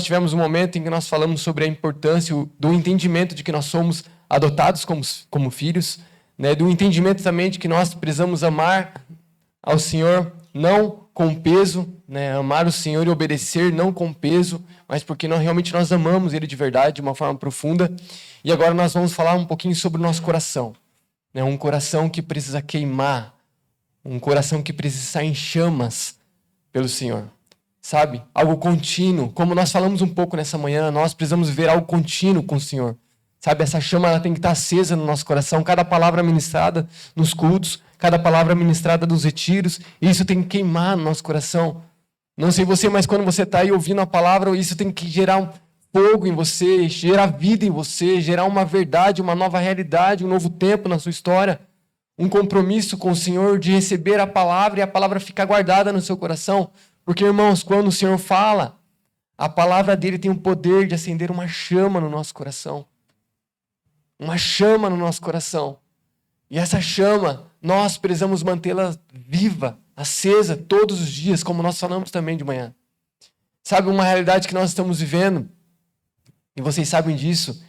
tivemos um momento em que nós falamos sobre a importância do entendimento de que nós somos adotados como filhos, né? Do entendimento também de que nós precisamos amar ao Senhor não com peso, né? Amar o Senhor e obedecer não com peso, mas porque realmente nós amamos Ele de verdade, de uma forma profunda. E agora nós vamos falar um pouquinho sobre o nosso coração, né? Um coração que precisa queimar, um coração que precisa estar em chamas pelo Senhor. Sabe? Algo contínuo. Como nós falamos um pouco nessa manhã, nós precisamos ver algo contínuo com o Senhor. Sabe? Essa chama ela tem que estar acesa no nosso coração. Cada palavra ministrada nos cultos, cada palavra ministrada nos retiros, isso tem que queimar no nosso coração. Não sei você, mas quando você está aí ouvindo a palavra, isso tem que gerar um fogo em você, gerar vida em você, gerar uma verdade, uma nova realidade, um novo tempo na sua história. Um compromisso com o Senhor de receber a palavra e a palavra ficar guardada no seu coração. Porque, irmãos, quando o Senhor fala, a palavra dele tem o poder de acender uma chama no nosso coração. Uma chama no nosso coração. E essa chama, nós precisamos mantê-la viva, acesa, todos os dias, como nós falamos também de manhã. Sabe, uma realidade que nós estamos vivendo, e vocês sabem disso,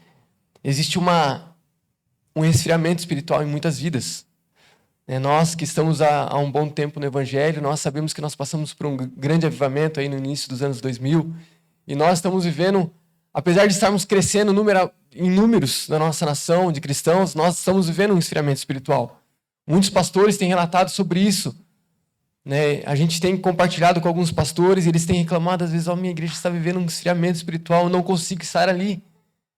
existe um resfriamento espiritual em muitas vidas. Nós que estamos há um bom tempo no Evangelho, nós sabemos que nós passamos por um grande avivamento aí no início dos anos 2000, e nós estamos vivendo, apesar de estarmos crescendo em números na nossa nação de cristãos, nós estamos vivendo um esfriamento espiritual. Muitos pastores têm relatado sobre isso. Né? A gente tem compartilhado com alguns pastores, e eles têm reclamado, às vezes, minha igreja está vivendo um esfriamento espiritual, eu não consigo estar ali.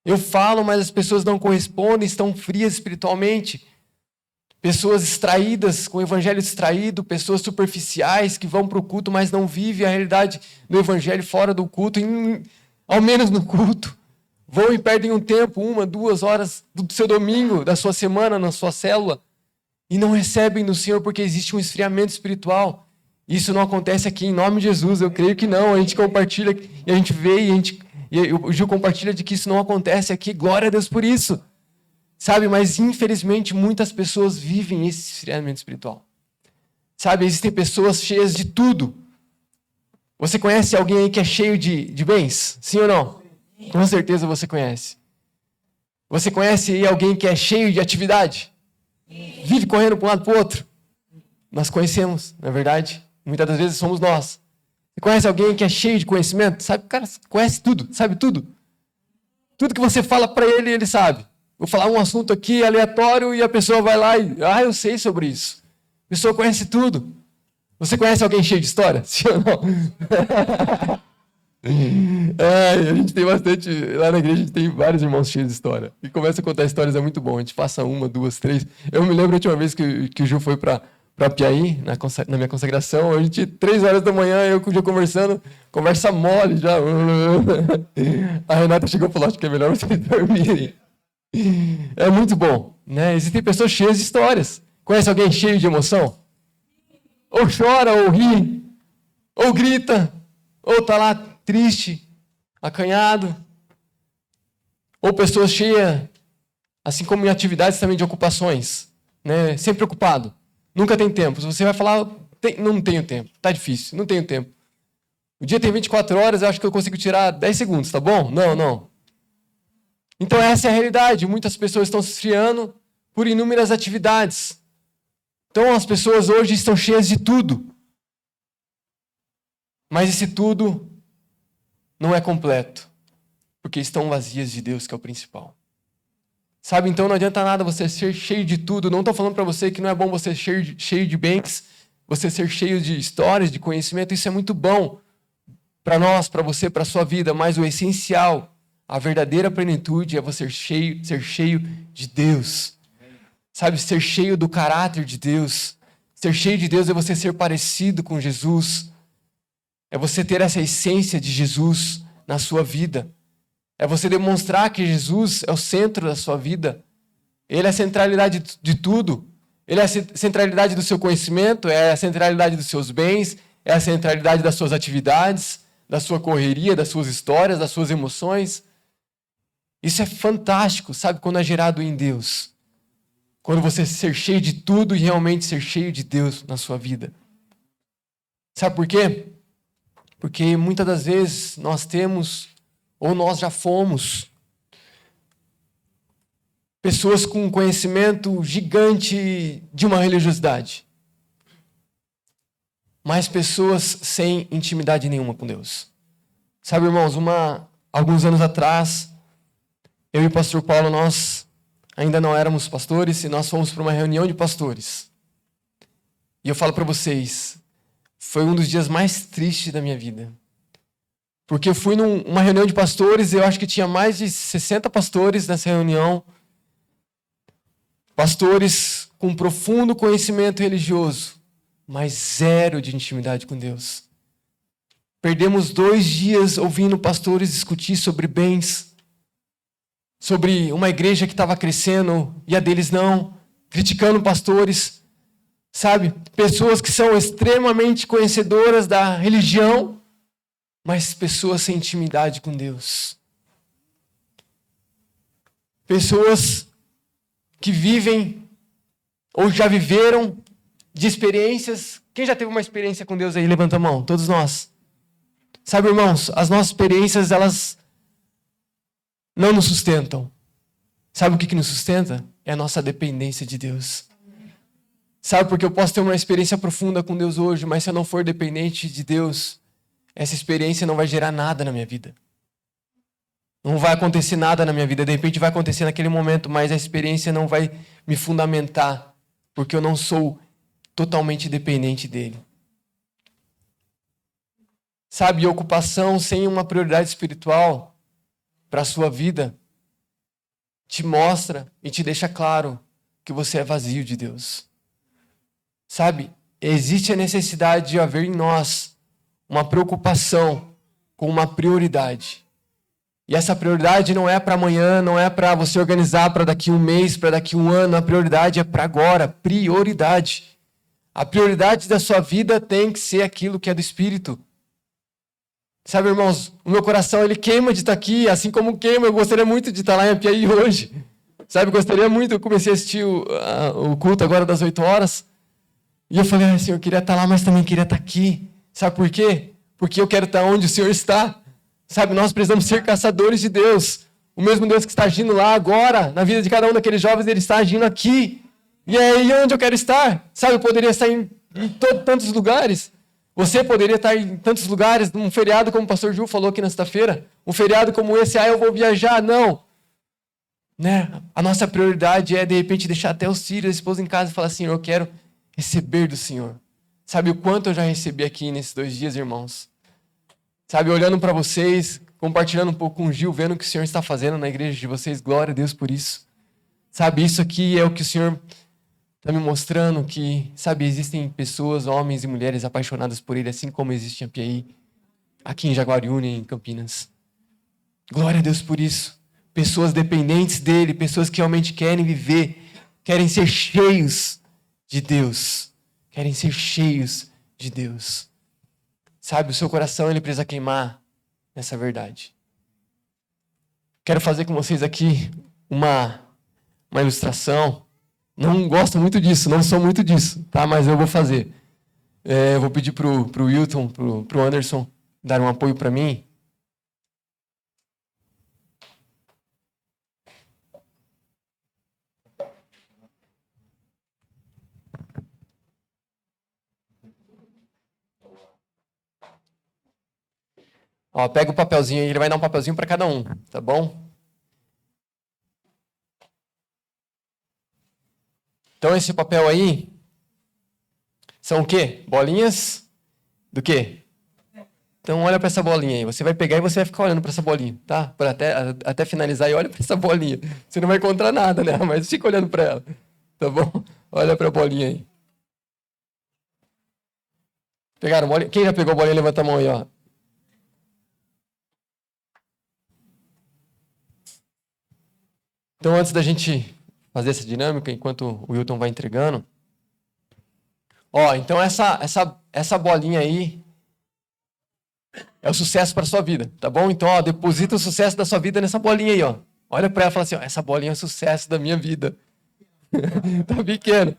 Eu falo, mas as pessoas não correspondem, estão frias espiritualmente. Pessoas extraídas, com o evangelho extraído, pessoas superficiais que vão para o culto, mas não vivem a realidade do evangelho fora do culto, ao menos no culto. Vão e perdem um tempo, 1, 2 horas do seu domingo, da sua semana, na sua célula, e não recebem do Senhor porque existe um esfriamento espiritual. Isso não acontece aqui em nome de Jesus, eu creio que não. A gente compartilha, e a gente vê, e o Gil compartilha de que isso não acontece aqui, glória a Deus por isso. Sabe, mas infelizmente muitas pessoas vivem esse esfriamento espiritual. Sabe, existem pessoas cheias de tudo. Você conhece alguém aí que é cheio de bens? Sim ou não? Com certeza você conhece. Você conhece aí alguém que é cheio de atividade? Vive correndo para um lado para o outro? Nós conhecemos, não é verdade? Muitas das vezes somos nós. Você conhece alguém que é cheio de conhecimento? Sabe, cara, conhece tudo, sabe tudo. Tudo que você fala para ele, ele sabe. Vou falar um assunto aqui aleatório e a pessoa vai lá e... eu sei sobre isso. A pessoa conhece tudo. Você conhece alguém cheio de história? Sim ou não? A gente tem bastante... Lá na igreja a gente tem vários irmãos cheios de história. E começa a contar histórias, é muito bom. A gente passa 1, 2, 3. Eu me lembro a última vez que o Gil foi para Piaí, na minha consagração. A gente, 3 horas da manhã, eu com o Gil conversando, conversa mole já. A Renata chegou e falou, acho que é melhor vocês dormirem. É muito bom, né? Existem pessoas cheias de histórias. Conhece alguém cheio de emoção? Ou chora, ou ri, ou grita, ou está lá triste, acanhado. Ou pessoas cheias, assim como em atividades também de ocupações, né? Sempre ocupado, nunca tem tempo. Se você vai falar, não tenho tempo, tá difícil, não tenho tempo. O dia tem 24 horas, eu acho que eu consigo tirar 10 segundos, tá bom? Não. Então essa é a realidade. Muitas pessoas estão se esfriando por inúmeras atividades. Então as pessoas hoje estão cheias de tudo. Mas esse tudo não é completo. Porque estão vazias de Deus, que é o principal. Sabe, então não adianta nada você ser cheio de tudo. Não estou falando para você que não é bom você ser cheio de bens, você ser cheio de histórias, de conhecimento. Isso é muito bom para nós, para você, para a sua vida. Mas o essencial, a verdadeira plenitude é você ser cheio de Deus. Sabe, ser cheio do caráter de Deus. Ser cheio de Deus é você ser parecido com Jesus. É você ter essa essência de Jesus na sua vida. É você demonstrar que Jesus é o centro da sua vida. Ele é a centralidade de tudo. Ele é a centralidade do seu conhecimento, é a centralidade dos seus bens, é a centralidade das suas atividades, da sua correria, das suas histórias, das suas emoções. Isso é fantástico, sabe, quando é gerado em Deus. Quando você ser cheio de tudo e realmente ser cheio de Deus na sua vida. Sabe por quê? Porque muitas das vezes nós temos ou nós já fomos. Pessoas com conhecimento gigante de uma religiosidade. Mas pessoas sem intimidade nenhuma com Deus. Sabe, irmãos, alguns anos atrás, eu e o pastor Paulo, nós ainda não éramos pastores e nós fomos para uma reunião de pastores. E eu falo para vocês, foi um dos dias mais tristes da minha vida. Porque eu fui numa reunião de pastores e eu acho que tinha mais de 60 pastores nessa reunião. Pastores com profundo conhecimento religioso, mas zero de intimidade com Deus. Perdemos 2 dias ouvindo pastores discutir sobre bens, sobre uma igreja que estava crescendo e a deles não, criticando pastores, sabe? Pessoas que são extremamente conhecedoras da religião, mas pessoas sem intimidade com Deus. Pessoas que vivem ou já viveram de experiências. Quem já teve uma experiência com Deus aí? Levanta a mão, todos nós. Sabe, irmãos, as nossas experiências, elas não nos sustentam. Sabe o que nos sustenta? É a nossa dependência de Deus. Sabe, porque eu posso ter uma experiência profunda com Deus hoje, mas se eu não for dependente de Deus, essa experiência não vai gerar nada na minha vida. Não vai acontecer nada na minha vida. De repente vai acontecer naquele momento, mas a experiência não vai me fundamentar, porque eu não sou totalmente dependente dele. Sabe, ocupação sem uma prioridade espiritual para a sua vida te mostra e te deixa claro que você é vazio de Deus. Sabe, existe a necessidade de haver em nós uma preocupação com uma prioridade. E essa prioridade não é para amanhã, não é para você organizar para daqui um mês, para daqui um ano. A prioridade é para agora, prioridade. A prioridade da sua vida tem que ser aquilo que é do Espírito. Sabe, irmãos, o meu coração ele queima de estar aqui, assim como queima. Eu gostaria muito de estar lá em Apiaí hoje. Sabe, gostaria muito. Eu comecei a assistir o culto agora das 8 horas. E eu falei, Senhor, eu queria estar lá, mas também queria estar aqui. Sabe por quê? Porque eu quero estar onde o Senhor está. Sabe, nós precisamos ser caçadores de Deus. O mesmo Deus que está agindo lá agora, na vida de cada um daqueles jovens, ele está agindo aqui. E é aí onde eu quero estar. Sabe, eu poderia estar em tantos lugares. Você poderia estar em tantos lugares, num feriado como o pastor Ju falou aqui na sexta-feira. Um feriado como esse, eu vou viajar. Não. Né? A nossa prioridade é, de repente, deixar até os filhos, a esposa em casa e falar, Senhor, eu quero receber do Senhor. Sabe o quanto eu já recebi aqui nesses 2 dias, irmãos? Sabe, olhando para vocês, compartilhando um pouco com o Gil, vendo o que o Senhor está fazendo na igreja de vocês. Glória a Deus por isso. Sabe, isso aqui é o que o Senhor está me mostrando, que, sabe, existem pessoas, homens e mulheres apaixonadas por Ele, assim como existe em Apiaí, aqui em Jaguariúna e em Campinas. Glória a Deus por isso. Pessoas dependentes dEle, pessoas que realmente querem viver, querem ser cheios de Deus. Querem ser cheios de Deus. Sabe, o seu coração ele precisa queimar nessa verdade. Quero fazer com vocês aqui uma ilustração. Não gosto muito disso, não sou muito disso, tá? Mas eu vou fazer. Eu vou pedir pro Wilton, pro Anderson, dar um apoio para mim. Ó, pega o papelzinho aí, ele vai dar um papelzinho para cada um, tá bom? Então esse papel aí são o quê? Bolinhas do quê? Então olha para essa bolinha aí, você vai pegar e você vai ficar olhando para essa bolinha, tá? Para até finalizar e olha para essa bolinha. Você não vai encontrar nada, né? Mas fica olhando para ela, tá bom? Olha para a bolinha aí. Pegaram a bolinha? Quem já pegou a bolinha, levanta a mão aí, ó. Então, antes da gente fazer essa dinâmica, enquanto o Wilton vai entregando. Ó, então essa bolinha aí é o sucesso para sua vida, tá bom? Então, ó, deposita o sucesso da sua vida nessa bolinha aí, ó. Olha para ela e fala assim, ó, essa bolinha é o sucesso da minha vida. Tá pequeno.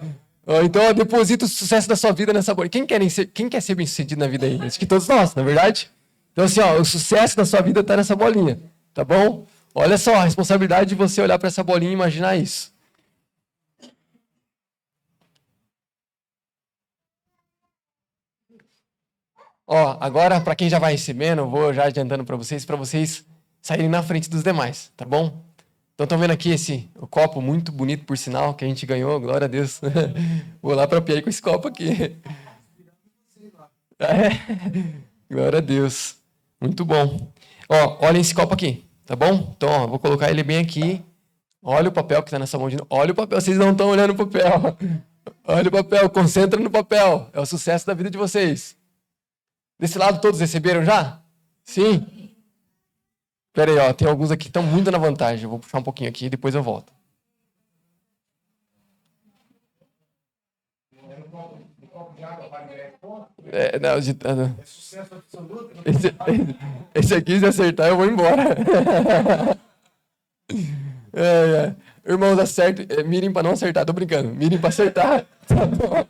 Ó, então, ó, deposita o sucesso da sua vida nessa bolinha. Quem quer ser bem-sucedido na vida aí? Acho que todos nós, na verdade? Então, assim, ó, o sucesso da sua vida está nessa bolinha. Tá bom? Olha só, a responsabilidade de você olhar para essa bolinha e imaginar isso. Ó, agora, para quem já vai recebendo, eu vou já adiantando para vocês saírem na frente dos demais, tá bom? Então, estão vendo aqui o copo muito bonito, por sinal, que a gente ganhou, glória a Deus. Vou lá para Piai com esse copo aqui. Glória a Deus. Muito bom. Ó, olhem esse copo aqui, tá bom? Então, ó, vou colocar ele bem aqui. Olha o papel que está nessa mão de novo. Olha o papel, vocês não estão olhando o papel. Olha o papel, concentra no papel. É o sucesso da vida de vocês. Desse lado todos receberam já? Sim? Pera aí, ó, tem alguns aqui que estão muito na vantagem. Eu vou puxar um pouquinho aqui e depois eu volto. É sucesso absoluto. Esse aqui, se acertar, eu vou embora. Irmãos, acertem. Mirem para não acertar, tô brincando. Mirem para acertar. Tá bom.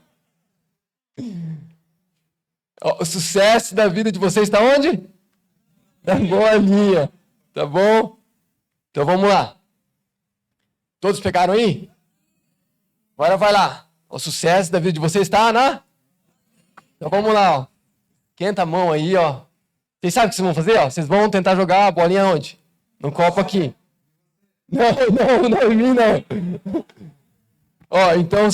O sucesso da vida de vocês está onde? Na bolinha. Tá bom? Então vamos lá. Todos pegaram aí? Agora vai lá. O sucesso da vida de vocês está na? Então vamos lá, ó. Quenta a mão aí, ó. Vocês sabem o que vocês vão fazer, ó? Vocês vão tentar jogar a bolinha onde? No copo aqui. Não, em mim não. Ó, então,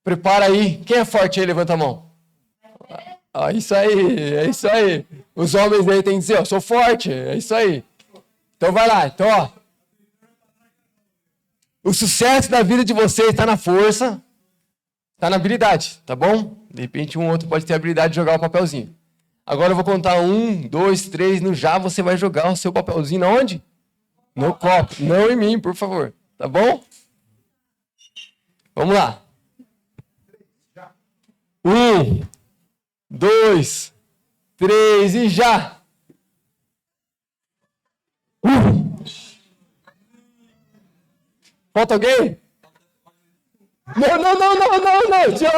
prepara aí. Quem é forte aí, levanta a mão. Ah, isso aí, é isso aí. Os homens aí têm que dizer, ó, sou forte, é isso aí. Então vai lá, então, ó. O sucesso da vida de vocês está na força, está na habilidade, tá bom? De repente um outro pode ter a habilidade de jogar o papelzinho. Agora eu vou contar 1, 2, 3, no já você vai jogar o seu papelzinho na onde? No copo, não em mim, por favor, tá bom? Vamos lá. 1, 2, 3 e já! Falta alguém? Não, já!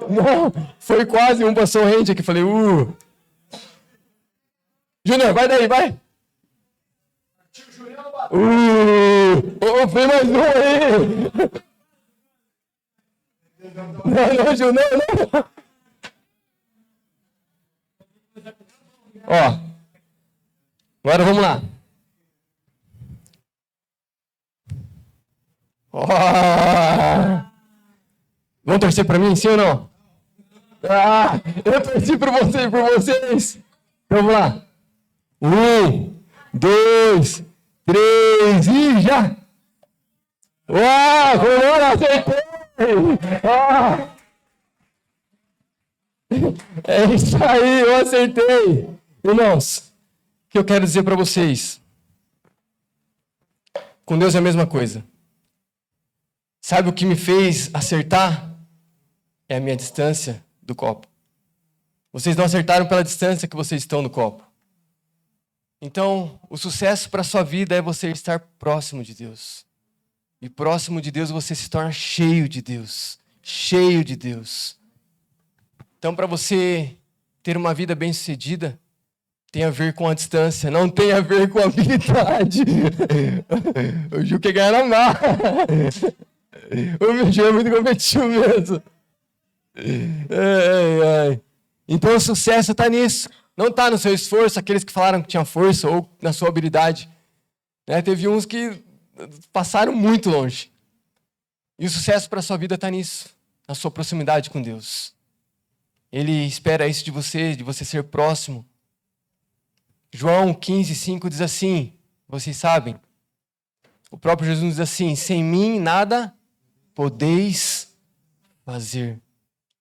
Não, foi quase, um passou rente aqui, falei, Júnior, vai daí, vai! Vem mais um aí! Não, Júnior, não! Ó, agora vamos lá. Vão torcer para mim, sim ou não? Eu torci por você e por vocês. Então vamos lá. 1, 2, 3 e já! Agora acertei! É isso aí, eu acertei! Irmãos, o que eu quero dizer para vocês? Com Deus é a mesma coisa. Sabe o que me fez acertar? É a minha distância do copo. Vocês não acertaram pela distância que vocês estão do copo. Então, o sucesso para a sua vida é você estar próximo de Deus. E próximo de Deus você se torna cheio de Deus. Cheio de Deus. Então, para você ter uma vida bem-sucedida, tem a ver com a distância, não tem a ver com a habilidade. O Ju quer ganhar na marra. O meu Ju é muito competitivo mesmo. Então o sucesso está nisso. Não está no seu esforço, aqueles que falaram que tinha força, ou na sua habilidade. Teve uns que passaram muito longe. E o sucesso para a sua vida está nisso, na sua proximidade com Deus. Ele espera isso de você ser próximo. João 15:5 diz assim, vocês sabem, o próprio Jesus diz assim, sem mim nada podeis fazer.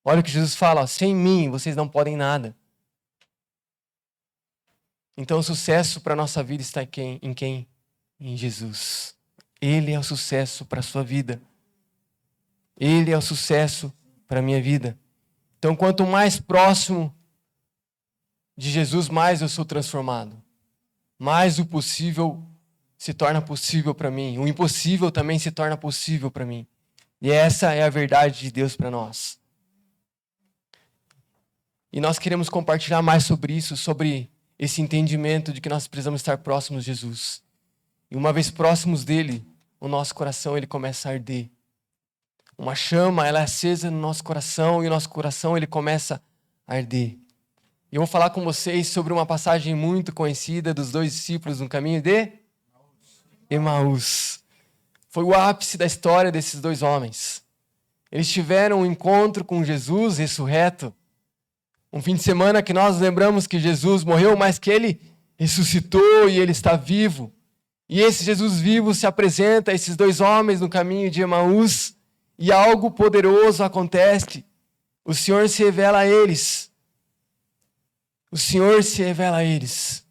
Olha o que Jesus fala, sem mim vocês não podem nada. Então o sucesso para a nossa vida está em quem? Em Jesus. Ele é o sucesso para a sua vida. Ele é o sucesso para a minha vida. Então quanto mais próximo de Jesus, mais eu sou transformado. Mais o possível se torna possível para mim. O impossível também se torna possível para mim. E essa é a verdade de Deus para nós. E nós queremos compartilhar mais sobre isso, sobre esse entendimento de que nós precisamos estar próximos de Jesus. E uma vez próximos dele, o nosso coração ele começa a arder. Uma chama, ela é acesa no nosso coração e o nosso coração ele começa a arder. E eu vou falar com vocês sobre uma passagem muito conhecida dos dois discípulos no caminho de Emaús. Foi o ápice da história desses dois homens. Eles tiveram um encontro com Jesus ressurreto. Um fim de semana que nós lembramos que Jesus morreu, mas que ele ressuscitou e ele está vivo. E esse Jesus vivo se apresenta a esses dois homens no caminho de Emaús e algo poderoso acontece. O Senhor se revela a eles. O Senhor se revela a eles.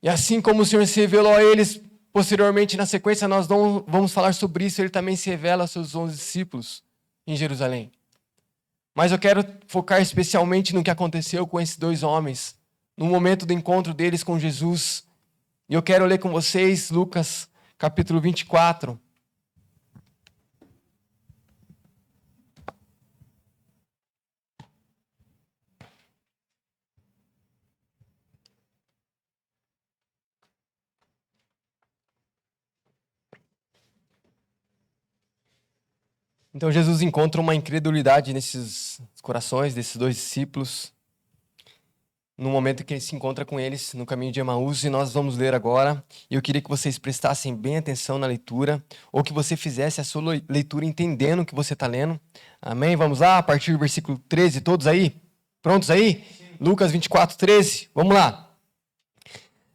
E assim como o Senhor se revelou a eles, posteriormente, na sequência, nós não vamos falar sobre isso, ele também se revela aos seus 11 discípulos em Jerusalém. Mas eu quero focar especialmente no que aconteceu com esses dois homens, no momento do encontro deles com Jesus. E eu quero ler com vocês Lucas, capítulo 24. Então Jesus encontra uma incredulidade nesses corações desses dois discípulos, no momento em que ele se encontra com eles no caminho de Emaús, e nós vamos ler agora. E eu queria que vocês prestassem bem atenção na leitura, ou que você fizesse a sua leitura entendendo o que você está lendo. Amém? Vamos lá, a partir do versículo 13, todos aí? Prontos aí? Sim. Lucas 24, 13, vamos lá.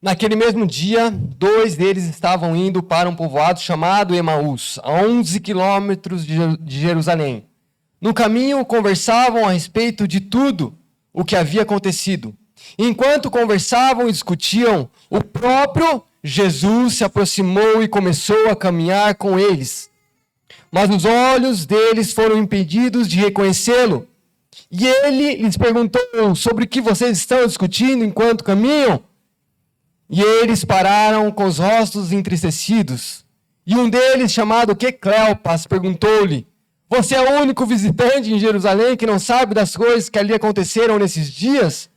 Naquele mesmo dia, 2 deles estavam indo para um povoado chamado Emaús, a 11 quilômetros de Jerusalém. No caminho, conversavam a respeito de tudo o que havia acontecido. Enquanto conversavam e discutiam, o próprio Jesus se aproximou e começou a caminhar com eles. Mas os olhos deles foram impedidos de reconhecê-lo. E ele lhes perguntou: sobre o que vocês estão discutindo enquanto caminham? E eles pararam com os rostos entristecidos. E um deles, chamado Cleopas, perguntou-lhe: você é o único visitante em Jerusalém que não sabe das coisas que ali aconteceram nesses dias?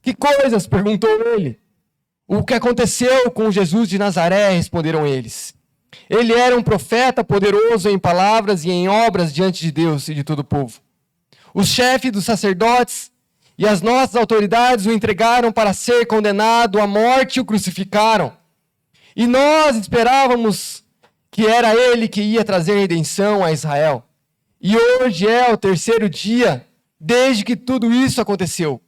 Que coisas? Perguntou ele. O que aconteceu com Jesus de Nazaré? Responderam eles. Ele era um profeta poderoso em palavras e em obras diante de Deus e de todo o povo. Os chefes dos sacerdotes e as nossas autoridades o entregaram para ser condenado à morte e o crucificaram. E nós esperávamos que era ele que ia trazer redenção a Israel. E hoje é o 3º dia desde que tudo isso aconteceu.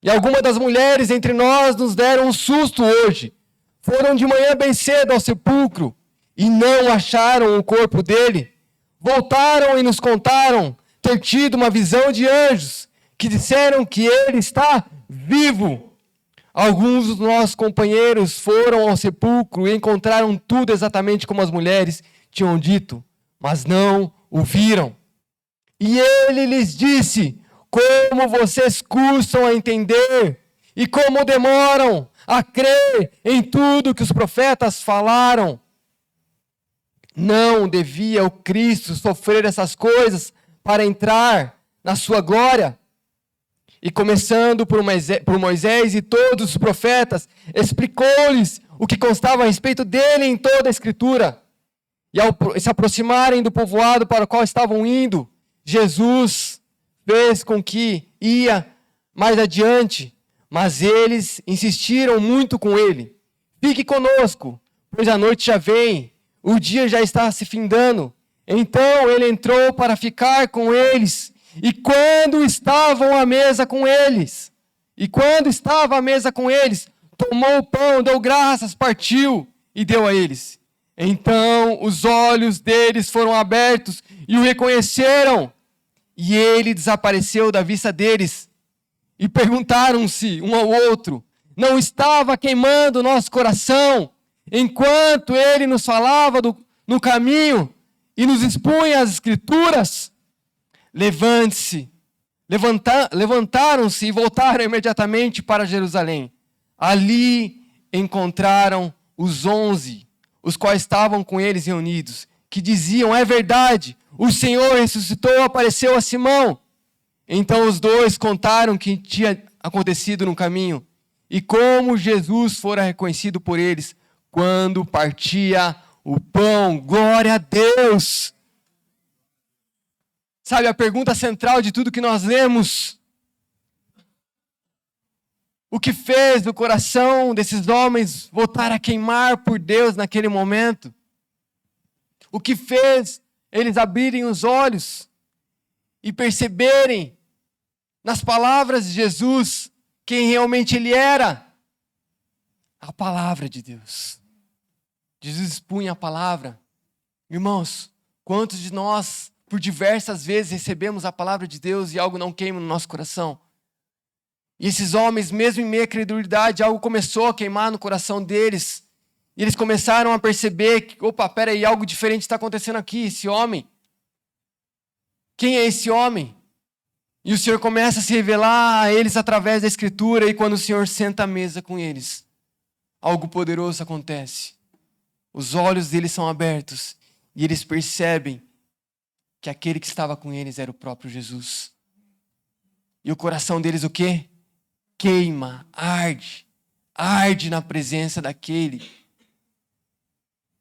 E algumas das mulheres entre nós nos deram um susto hoje. Foram de manhã bem cedo ao sepulcro e não acharam o corpo dele. Voltaram e nos contaram ter tido uma visão de anjos que disseram que ele está vivo. Alguns dos nossos companheiros foram ao sepulcro e encontraram tudo exatamente como as mulheres tinham dito, mas não o viram. E ele lhes disse: como vocês custam a entender e como demoram a crer em tudo que os profetas falaram. Não devia o Cristo sofrer essas coisas para entrar na sua glória? E começando por Moisés e todos os profetas, explicou-lhes o que constava a respeito dele em toda a Escritura. E ao se aproximarem do povoado para o qual estavam indo, Jesus fez com que ia mais adiante, mas eles insistiram muito com ele. Fique conosco, pois a noite já vem, o dia já está se findando. Então ele entrou para ficar com eles. E quando estavam à mesa com eles, tomou o pão, deu graças, partiu e deu a eles. Então os olhos deles foram abertos e o reconheceram. E ele desapareceu da vista deles. E perguntaram-se um ao outro: não estava queimando o nosso coração enquanto ele nos falava no caminho e nos expunha as Escrituras? Levantaram-se e voltaram imediatamente para Jerusalém. Ali encontraram os 11, os quais estavam com eles reunidos, que diziam: é verdade, o Senhor ressuscitou, apareceu a Simão. Então os 2 contaram o que tinha acontecido no caminho e como Jesus fora reconhecido por eles quando partia o pão. Glória a Deus! Sabe, a pergunta central de tudo que nós lemos: o que fez o coração desses homens voltar a queimar por Deus naquele momento? O que fez eles abrirem os olhos e perceberem nas palavras de Jesus quem realmente Ele era? A palavra de Deus. Jesus expunha a palavra. Irmãos, quantos de nós, por diversas vezes, recebemos a palavra de Deus e algo não queima no nosso coração? E esses homens, mesmo em meio à credulidade, algo começou a queimar no coração deles. E eles começaram a perceber que, opa, peraí, algo diferente está acontecendo aqui. Esse homem, quem é esse homem? E o Senhor começa a se revelar a eles através da Escritura. E quando o Senhor senta à mesa com eles, algo poderoso acontece. Os olhos deles são abertos e eles percebem que aquele que estava com eles era o próprio Jesus. E o coração deles o quê? Queima, arde na presença daquele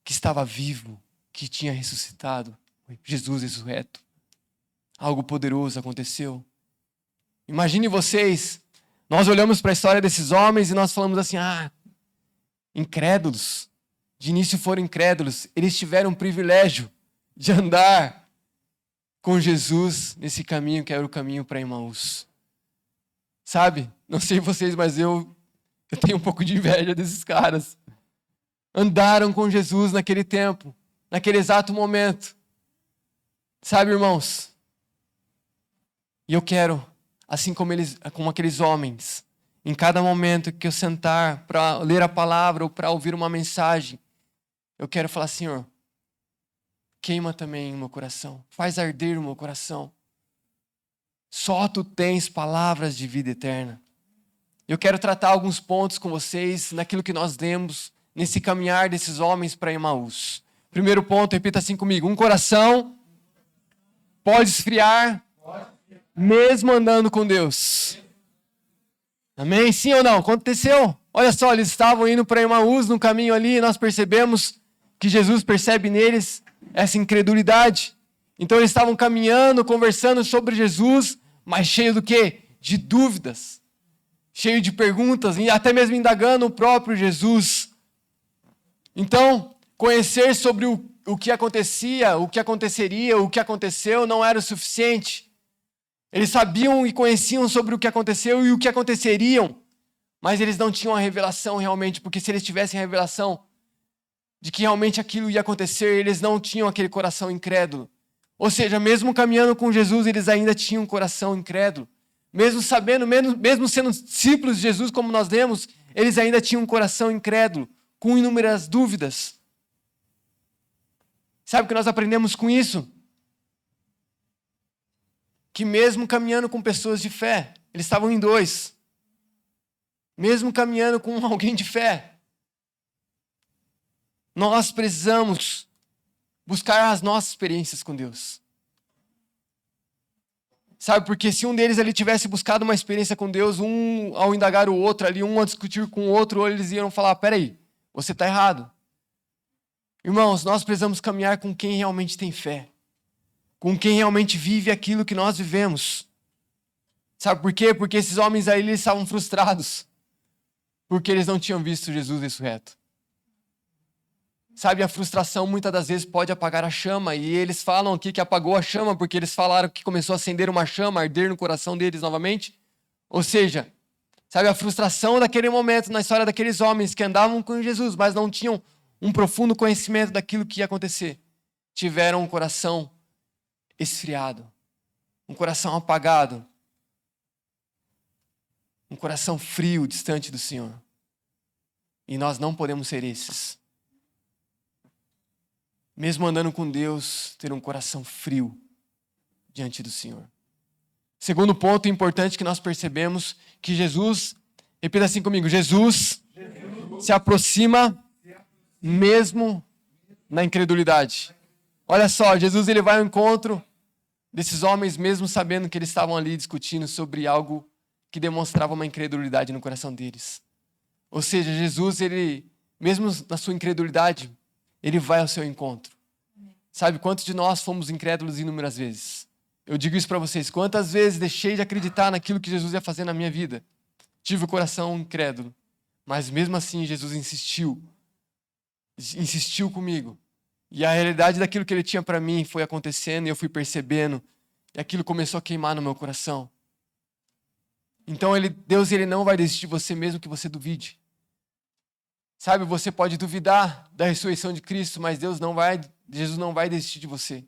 que estava vivo, que tinha ressuscitado, Jesus ressurreto. Algo poderoso aconteceu. Imagine vocês, nós olhamos para a história desses homens e nós falamos assim, incrédulos, de início foram incrédulos, eles tiveram o privilégio de andar com Jesus nesse caminho que era o caminho para Emaús. Sabe, não sei vocês, mas eu tenho um pouco de inveja desses caras. Andaram com Jesus naquele tempo, naquele exato momento. Sabe, irmãos? E eu quero, assim como aqueles homens, em cada momento que eu sentar para ler a palavra ou para ouvir uma mensagem, eu quero falar, Senhor, queima também o meu coração, faz arder o meu coração. Só Tu tens palavras de vida eterna. Eu quero tratar alguns pontos com vocês naquilo que nós lemos, nesse caminhar desses homens para Emaús. Primeiro ponto, repita assim comigo: um coração pode esfriar mesmo andando com Deus. Amém? Sim ou não? Aconteceu? Olha só, eles estavam indo para Emaús no caminho ali e nós percebemos que Jesus percebe neles essa incredulidade. Então eles estavam caminhando, conversando sobre Jesus, mas cheio do quê? De dúvidas, cheio de perguntas, e até mesmo indagando o próprio Jesus. Então, conhecer sobre o que acontecia, o que aconteceria, o que aconteceu não era o suficiente. Eles sabiam e conheciam sobre o que aconteceu e o que aconteceriam, mas eles não tinham a revelação realmente, porque se eles tivessem a revelação de que realmente aquilo ia acontecer, eles não tinham aquele coração incrédulo. Ou seja, mesmo caminhando com Jesus, eles ainda tinham um coração incrédulo. Mesmo sabendo, mesmo sendo discípulos de Jesus, como nós lemos, eles ainda tinham um coração incrédulo, com inúmeras dúvidas. Sabe o que nós aprendemos com isso? Que mesmo caminhando com pessoas de fé, eles estavam em dois. Mesmo caminhando com alguém de fé, nós precisamos buscar as nossas experiências com Deus. Sabe, porque se um deles ali tivesse buscado uma experiência com Deus, um ao indagar o outro ali, um a discutir com o outro, eles iam falar, peraí, você está errado. Irmãos, nós precisamos caminhar com quem realmente tem fé. Com quem realmente vive aquilo que nós vivemos. Sabe por quê? Porque esses homens aí, eles estavam frustrados. Porque eles não tinham visto Jesus ressurreto. Sabe, a frustração muitas das vezes pode apagar a chama, e eles falam aqui que apagou a chama, porque eles falaram que começou a acender uma chama, a arder no coração deles novamente. Ou seja, sabe, a frustração daquele momento na história daqueles homens que andavam com Jesus, mas não tinham um profundo conhecimento daquilo que ia acontecer. Tiveram um coração esfriado, um coração apagado, um coração frio, distante do Senhor. E nós não podemos ser esses. Mesmo andando com Deus, ter um coração frio diante do Senhor. Segundo ponto importante que nós percebemos, que Jesus, repita assim comigo, Jesus se aproxima mesmo na incredulidade. Olha só, Jesus ele vai ao encontro desses homens, mesmo sabendo que eles estavam ali discutindo sobre algo que demonstrava uma incredulidade no coração deles. Ou seja, Jesus, ele, mesmo na sua incredulidade, ele vai ao seu encontro. Sabe, quantos de nós fomos incrédulos inúmeras vezes? Eu digo isso para vocês. Quantas vezes deixei de acreditar naquilo que Jesus ia fazer na minha vida? Tive o coração incrédulo. Mas mesmo assim, Jesus insistiu comigo. E a realidade daquilo que ele tinha para mim foi acontecendo e eu fui percebendo. E aquilo começou a queimar no meu coração. Então Deus ele não vai desistir de você mesmo que você duvide. Sabe, você pode duvidar da ressurreição de Cristo, mas Jesus não vai desistir de você.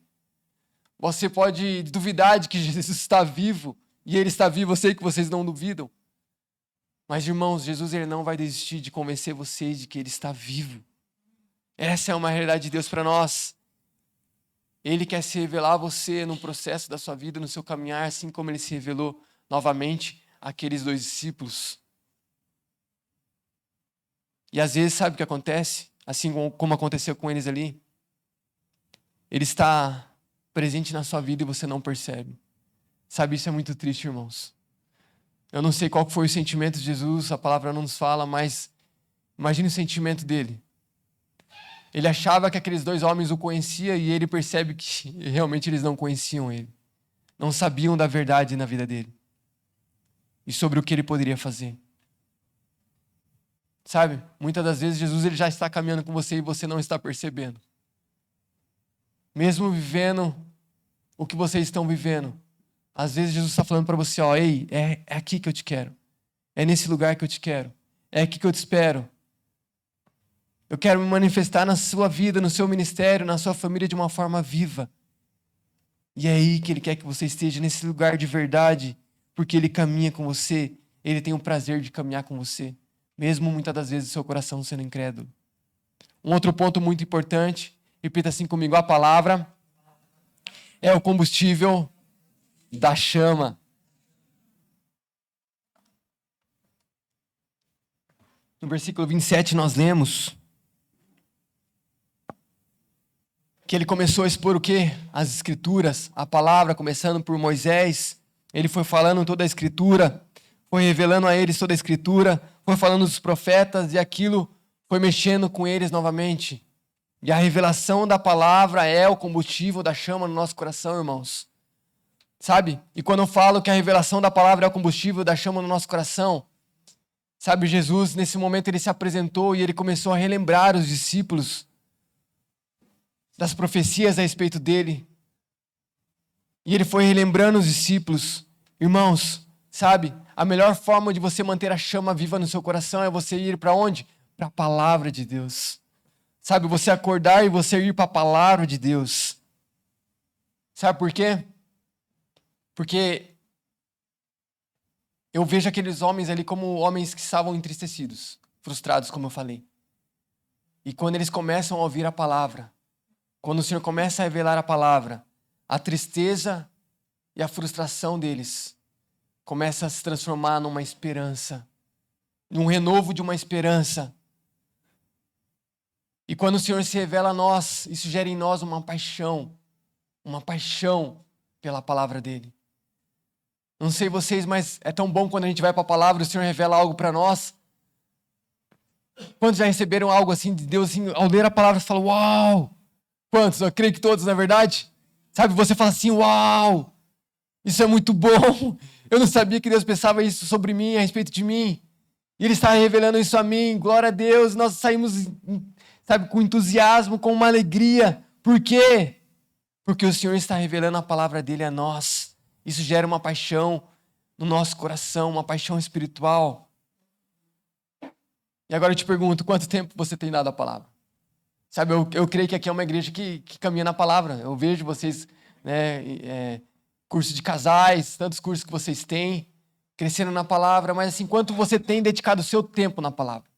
Você pode duvidar de que Jesus está vivo, e ele está vivo, eu sei que vocês não duvidam. Mas, irmãos, Jesus ele não vai desistir de convencer vocês de que ele está vivo. Essa é uma realidade de Deus para nós. Ele quer se revelar a você no processo da sua vida, no seu caminhar, assim como ele se revelou novamente àqueles 2 discípulos. E às vezes, sabe o que acontece? Assim como aconteceu com eles ali. Ele está presente na sua vida e você não percebe. Sabe, isso é muito triste, irmãos. Eu não sei qual foi o sentimento de Jesus, a palavra não nos fala, mas imagine o sentimento dele. Ele achava que aqueles 2 homens o conheciam e ele percebe que realmente eles não conheciam ele. Não sabiam da verdade na vida dele. E sobre o que ele poderia fazer. Sabe, muitas das vezes Jesus ele já está caminhando com você e você não está percebendo. Mesmo vivendo o que vocês estão vivendo. Às vezes Jesus está falando para você, ó, ei, é aqui que eu te quero. É nesse lugar que eu te quero. É aqui que eu te espero. Eu quero me manifestar na sua vida, no seu ministério, na sua família de uma forma viva. E é aí que ele quer que você esteja, nesse lugar de verdade, porque ele caminha com você, ele tem o prazer de caminhar com você, mesmo muitas das vezes o seu coração sendo incrédulo. Um outro ponto muito importante, repita assim comigo, a palavra é o combustível da chama. No versículo 27 nós lemos que ele começou a expor o quê? As escrituras, a palavra, começando por Moisés. Ele foi falando toda a escritura, foi revelando a eles toda a escritura, foi falando dos profetas e aquilo foi mexendo com eles novamente. E a revelação da palavra é o combustível da chama no nosso coração, irmãos. Sabe? E quando eu falo que a revelação da palavra é o combustível da chama no nosso coração, sabe, Jesus, nesse momento, ele se apresentou e ele começou a relembrar os discípulos das profecias a respeito dele. E ele foi relembrando os discípulos. Irmãos, sabe, a melhor forma de você manter a chama viva no seu coração é você ir para onde? Para a palavra de Deus. Sabe, você acordar e você ir para a palavra de Deus. Sabe por quê? Porque eu vejo aqueles homens ali como homens que estavam entristecidos, frustrados, como eu falei. E quando eles começam a ouvir a palavra, quando o Senhor começa a revelar a palavra, a tristeza e a frustração deles começa a se transformar numa esperança, num renovo de uma esperança. E quando o Senhor se revela a nós, isso gera em nós uma paixão pela palavra dele. Não sei vocês, mas é tão bom quando a gente vai para a palavra e o Senhor revela algo para nós. Quantos já receberam algo assim de Deus, assim, ao ler a palavra, você fala, uau! Quantos? Eu creio que todos, na é verdade. Sabe, você fala assim, uau! Isso é muito bom! Eu não sabia que Deus pensava isso sobre mim, a respeito de mim. E Ele está revelando isso a mim, glória a Deus. Nós saímos, sabe, com entusiasmo, com uma alegria. Por quê? Porque o Senhor está revelando a palavra dele a nós. Isso gera uma paixão no nosso coração, uma paixão espiritual. E agora eu te pergunto, quanto tempo você tem dado a palavra? Sabe, eu creio que aqui é uma igreja que caminha na palavra. Eu vejo vocês, né, curso de casais, tantos cursos que vocês têm, crescendo na palavra, mas assim, quanto você tem dedicado o seu tempo na palavra?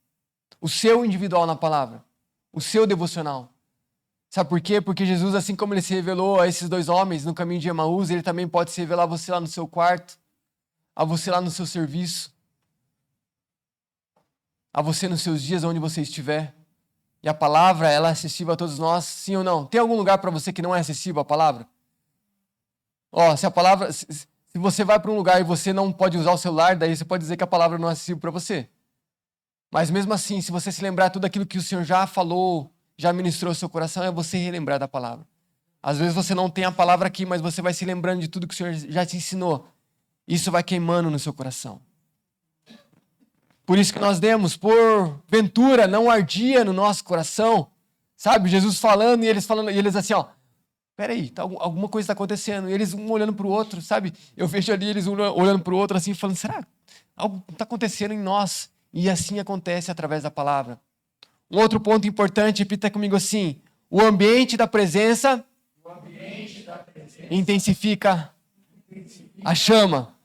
O seu individual na palavra? O seu devocional? Sabe por quê? Porque Jesus, assim como ele se revelou a esses 2 homens no caminho de Emaús, ele também pode se revelar a você lá no seu quarto, a você lá no seu serviço, a você nos seus dias onde você estiver. E a palavra, ela é acessível a todos nós, sim ou não? Tem algum lugar para você que não é acessível a palavra? Se a palavra, se você vai para um lugar e você não pode usar o celular, daí você pode dizer que a palavra não é acessível para você. Mas mesmo assim, se você se lembrar tudo aquilo que o Senhor já falou, já ministrou ao seu coração, é você relembrar da palavra. Às vezes você não tem a palavra aqui, mas você vai se lembrando de tudo que o Senhor já te ensinou. Isso vai queimando no seu coração. Por isso que nós demos, por ventura, não ardia no nosso coração. Sabe, Jesus falando e eles assim, ó, peraí, alguma coisa está acontecendo. E eles um olhando para o outro, sabe? Eu vejo ali eles um olhando para o outro assim, falando, será que algo está acontecendo em nós? E assim acontece através da palavra. Um outro ponto importante, repita comigo assim, o ambiente da presença intensifica a chama.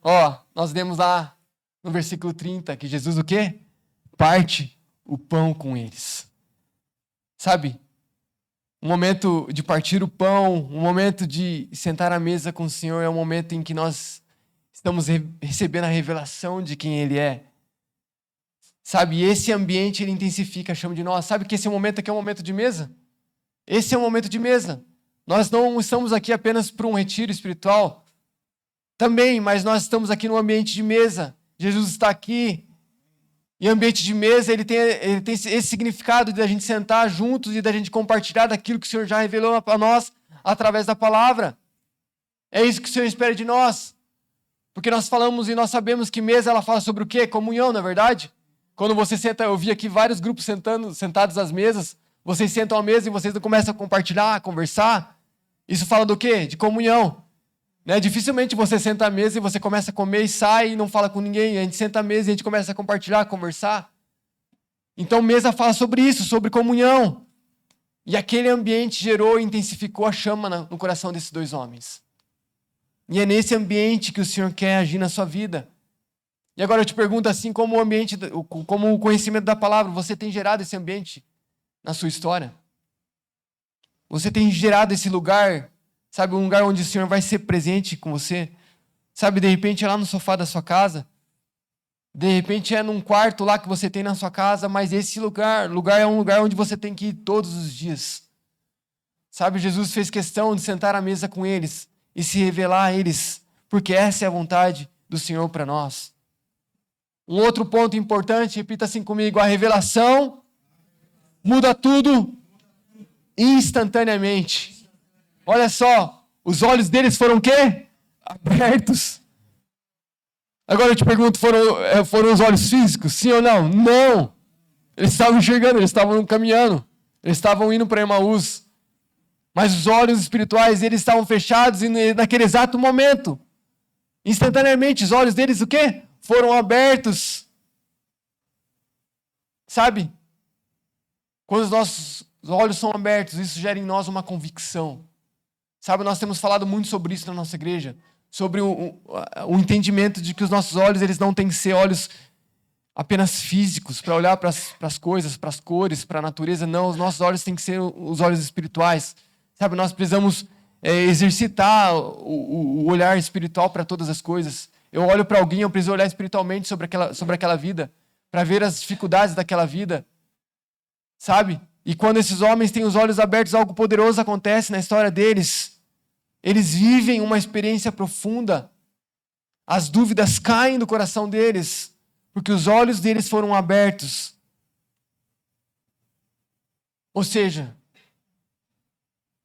Ó, nós lemos lá no versículo 30, que Jesus o quê? Parte o pão com eles. Sabe? Um momento de partir o pão, um momento de sentar à mesa com o Senhor é um momento em que nós estamos recebendo a revelação de quem Ele é. Sabe? E esse ambiente, ele intensifica a chama de nós. Sabe que esse momento aqui é um momento de mesa? Esse é um momento de mesa. Nós não estamos aqui apenas para um retiro espiritual. Também, mas nós estamos aqui no ambiente de mesa. Jesus está aqui. E o ambiente de mesa, ele tem esse significado de a gente sentar juntos e da gente compartilhar daquilo que o Senhor já revelou para nós através da palavra. É isso que o Senhor espera de nós. Porque nós falamos e nós sabemos que mesa, ela fala sobre o quê? Comunhão, não é verdade? Quando você senta, eu vi aqui vários grupos sentados às mesas, vocês sentam à mesa e vocês começam a compartilhar, a conversar. Isso fala do quê? De comunhão. Né? Dificilmente você senta à mesa e você começa a comer e sai e não fala com ninguém. A gente senta à mesa e a gente começa a compartilhar, a conversar. Então, mesa fala sobre isso, sobre comunhão. E aquele ambiente gerou e intensificou a chama no coração desses dois homens. E é nesse ambiente que o Senhor quer agir na sua vida. E agora eu te pergunto assim, como o conhecimento da palavra, você tem gerado esse ambiente na sua história? Você tem gerado esse lugar, sabe, um lugar onde o Senhor vai ser presente com você? Sabe, de repente é lá no sofá da sua casa, de repente é num quarto lá que você tem na sua casa, mas esse lugar é um lugar onde você tem que ir todos os dias. Sabe, Jesus fez questão de sentar à mesa com eles e se revelar a eles, porque essa é a vontade do Senhor para nós. Um outro ponto importante, repita assim comigo, a revelação muda tudo instantaneamente. Olha só, os olhos deles foram o quê? Abertos. Agora eu te pergunto, foram os olhos físicos? Sim ou não? Não. Eles estavam enxergando, eles estavam caminhando, eles estavam indo para Emaús. Mas os olhos espirituais, eles estavam fechados e naquele exato momento, instantaneamente, os olhos deles o quê? Foram abertos. Sabe? Quando os nossos olhos são abertos, isso gera em nós uma convicção. Sabe, nós temos falado muito sobre isso na nossa igreja, sobre o entendimento de que os nossos olhos, eles não têm que ser olhos apenas físicos, para olhar para as coisas, para as cores, para a natureza. Não, os nossos olhos têm que ser os olhos espirituais. Sabe, nós precisamos exercitar o olhar espiritual para todas as coisas. Eu olho para alguém, eu preciso olhar espiritualmente sobre aquela vida, para ver as dificuldades daquela vida. Sabe? E quando esses homens têm os olhos abertos, algo poderoso acontece na história deles. Eles vivem uma experiência profunda. As dúvidas caem do coração deles, porque os olhos deles foram abertos. Ou seja,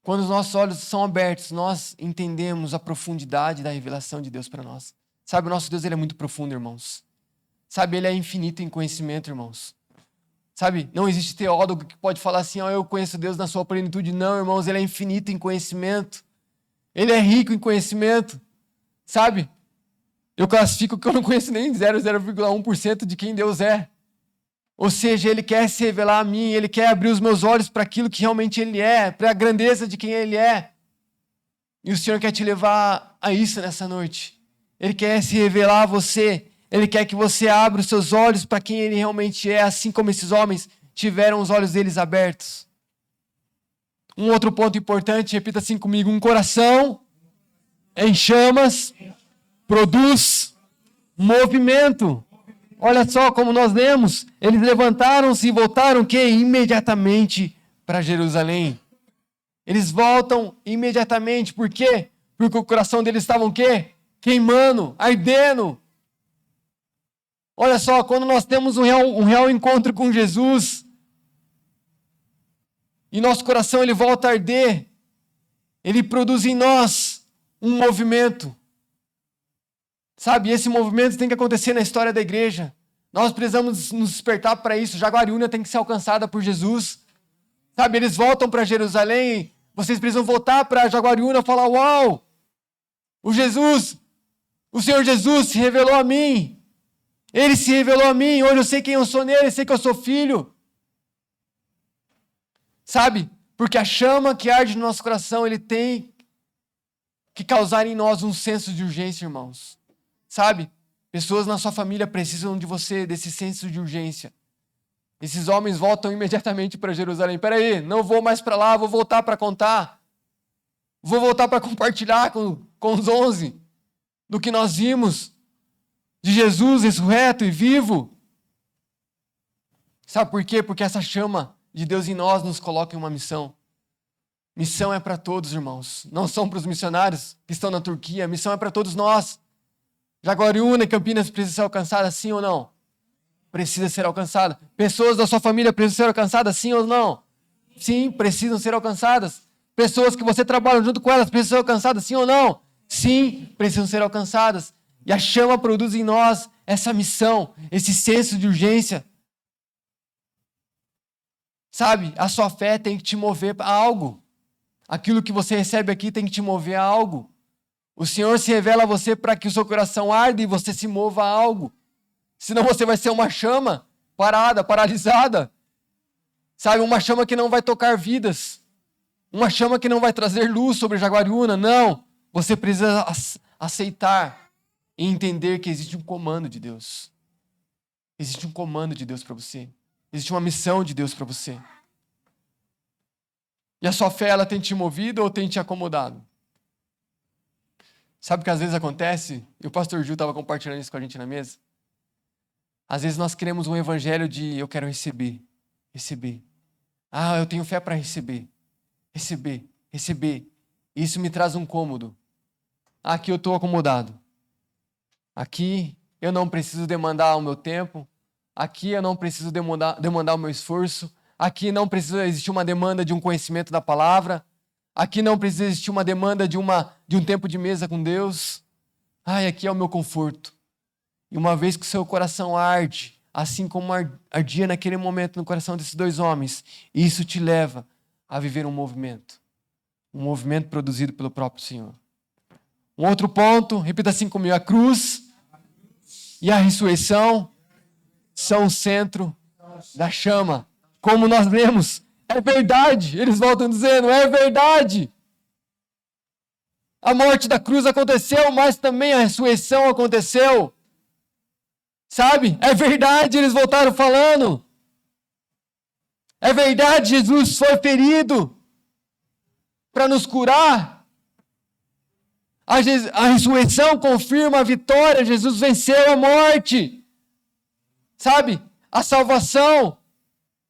quando os nossos olhos são abertos, nós entendemos a profundidade da revelação de Deus para nós. Sabe, o nosso Deus, ele é muito profundo, irmãos. Sabe, ele é infinito em conhecimento, irmãos. Sabe, não existe teólogo que pode falar assim, eu conheço Deus na sua plenitude. Não, irmãos, ele é infinito em conhecimento. Ele é rico em conhecimento. Sabe, eu classifico que eu não conheço nem 0,1% de quem Deus é. Ou seja, ele quer se revelar a mim, ele quer abrir os meus olhos para aquilo que realmente ele é, para a grandeza de quem ele é. E o Senhor quer te levar a isso nessa noite. Ele quer se revelar a você. Ele quer que você abra os seus olhos para quem ele realmente é, assim como esses homens tiveram os olhos deles abertos. Um outro ponto importante, repita assim comigo, um coração em chamas produz movimento. Olha só como nós lemos, eles levantaram-se e voltaram o quê? Imediatamente para Jerusalém. Eles voltam imediatamente, por quê? Porque o coração deles estava o quê? Queimando, ardendo. Olha só, quando nós temos um real encontro com Jesus, e nosso coração ele volta a arder, ele produz em nós um movimento. Sabe, esse movimento tem que acontecer na história da igreja. Nós precisamos nos despertar para isso. Jaguariúna tem que ser alcançada por Jesus. Sabe, eles voltam para Jerusalém, vocês precisam voltar para Jaguariúna e falar, uau, o Senhor Jesus se revelou a mim. Ele se revelou a mim, hoje eu sei quem eu sou nele, eu sei que eu sou filho. Sabe, porque a chama que arde no nosso coração, ele tem que causar em nós um senso de urgência, irmãos. Sabe, pessoas na sua família precisam de você, desse senso de urgência. Esses homens voltam imediatamente para Jerusalém. Peraí, não vou mais para lá, vou voltar para contar. Vou voltar para compartilhar com os 11 do que nós vimos de Jesus ressurreto e vivo. Sabe por quê? Porque essa chama de Deus em nós nos coloca em uma missão. Missão é para todos, irmãos. Não são para os missionários que estão na Turquia. Missão é para todos nós. Jaguariúna e Campinas precisam ser alcançadas, sim ou não? Precisa ser alcançada. Pessoas da sua família precisam ser alcançadas, sim ou não? Sim, precisam ser alcançadas. Pessoas que você trabalha junto com elas precisam ser alcançadas, sim ou não? Sim, precisam ser alcançadas. E a chama produz em nós essa missão, esse senso de urgência. Sabe, a sua fé tem que te mover a algo. Aquilo que você recebe aqui tem que te mover a algo. O Senhor se revela a você para que o seu coração arde e você se mova a algo. Senão você vai ser uma chama parada, paralisada. Sabe, uma chama que não vai tocar vidas. Uma chama que não vai trazer luz sobre Jaguariúna. Não, você precisa aceitar e entender que existe um comando de Deus. Existe um comando de Deus para você. Existe uma missão de Deus para você. E a sua fé, ela tem te movido ou tem te acomodado? Sabe o que às vezes acontece? E o pastor Gil estava compartilhando isso com a gente na mesa. Às vezes nós queremos um evangelho de eu quero receber. Ah, eu tenho fé para receber. Isso me traz um cômodo. Aqui eu estou acomodado. Aqui eu não preciso demandar o meu tempo. Aqui eu não preciso demandar o meu esforço. Aqui não precisa existir uma demanda de um conhecimento da palavra. Aqui não precisa existir uma demanda de um tempo de mesa com Deus. Ai, aqui é o meu conforto. E uma vez que o seu coração arde, assim como ardia naquele momento no coração desses dois homens, isso te leva a viver um movimento produzido pelo próprio Senhor. Um outro ponto, repita assim comigo, a cruz e a ressurreição são o centro da chama. Como nós lemos, é verdade, eles voltam dizendo, é verdade. A morte da cruz aconteceu, mas também a ressurreição aconteceu. Sabe? É verdade, eles voltaram falando. É verdade, Jesus foi ferido para nos curar. A ressurreição confirma a vitória, Jesus venceu a morte. Sabe? A salvação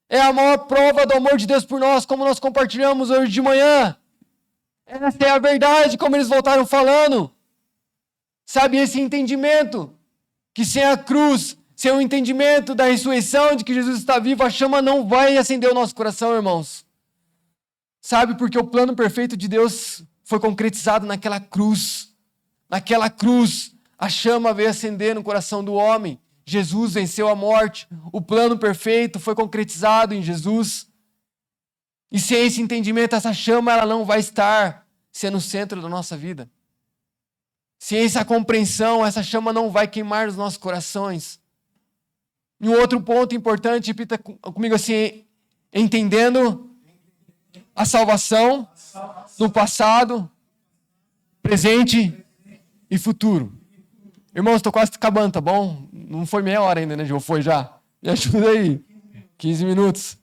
é a maior prova do amor de Deus por nós, como nós compartilhamos hoje de manhã. Essa é a verdade, como eles voltaram falando. Sabe, esse entendimento, que sem a cruz, sem o entendimento da ressurreição, de que Jesus está vivo, a chama não vai acender o nosso coração, irmãos. Sabe, porque o plano perfeito de Deus foi concretizado naquela cruz. Naquela cruz, a chama veio acender no coração do homem. Jesus venceu a morte. O plano perfeito foi concretizado em Jesus. E sem esse entendimento, essa chama ela não vai estar sendo o centro da nossa vida. Sem essa compreensão, essa chama não vai queimar os nossos corações. E um outro ponto importante, repita comigo assim, entendendo a salvação no passado, presente e futuro. Irmãos, estou quase acabando, tá bom? Não foi meia hora ainda, né, Gil? Foi já? Me ajuda aí. 15 minutos.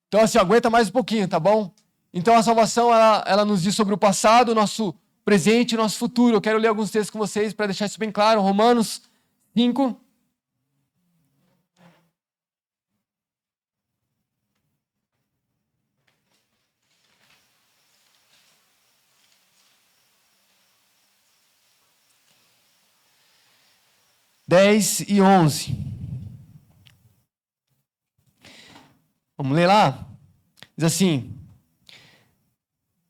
Então, assim, aguenta mais um pouquinho, tá bom? Então, a salvação, ela nos diz sobre o passado, o nosso presente e o nosso futuro. Eu quero ler alguns textos com vocês para deixar isso bem claro. Romanos 5. (10 e 11). Vamos ler lá? Diz assim: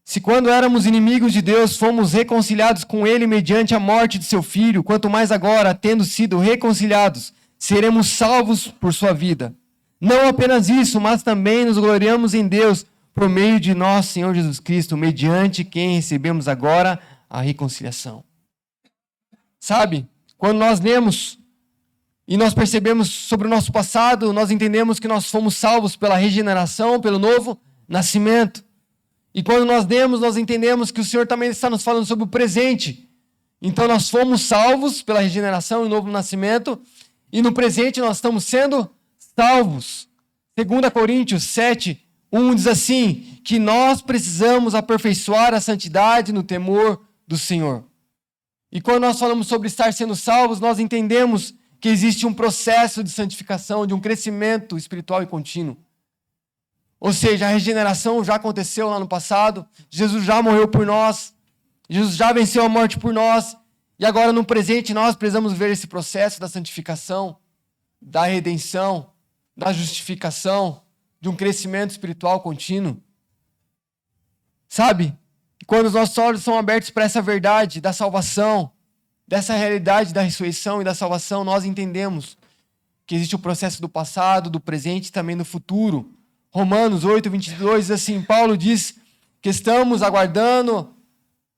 se quando éramos inimigos de Deus, fomos reconciliados com Ele mediante a morte de seu Filho, quanto mais agora, tendo sido reconciliados, seremos salvos por sua vida. Não apenas isso, mas também nos gloriamos em Deus por meio de nosso Senhor Jesus Cristo, mediante quem recebemos agora a reconciliação. Sabe, quando nós lemos e nós percebemos sobre o nosso passado, nós entendemos que nós fomos salvos pela regeneração, pelo novo nascimento. E quando nós lemos, nós entendemos que o Senhor também está nos falando sobre o presente. Então nós fomos salvos pela regeneração e novo nascimento, e no presente nós estamos sendo salvos. 2 Coríntios 7, 1 diz assim, que nós precisamos aperfeiçoar a santidade no temor do Senhor. E quando nós falamos sobre estar sendo salvos, nós entendemos que existe um processo de santificação, de um crescimento espiritual e contínuo. Ou seja, a regeneração já aconteceu lá no passado, Jesus já morreu por nós, Jesus já venceu a morte por nós, e agora no presente nós precisamos ver esse processo da santificação, da redenção, da justificação, de um crescimento espiritual contínuo. Sabe? E quando os nossos olhos são abertos para essa verdade da salvação, dessa realidade da ressurreição e da salvação, nós entendemos que existe o processo do passado, do presente e também do futuro. Romanos 8, 22 diz assim, Paulo diz que estamos aguardando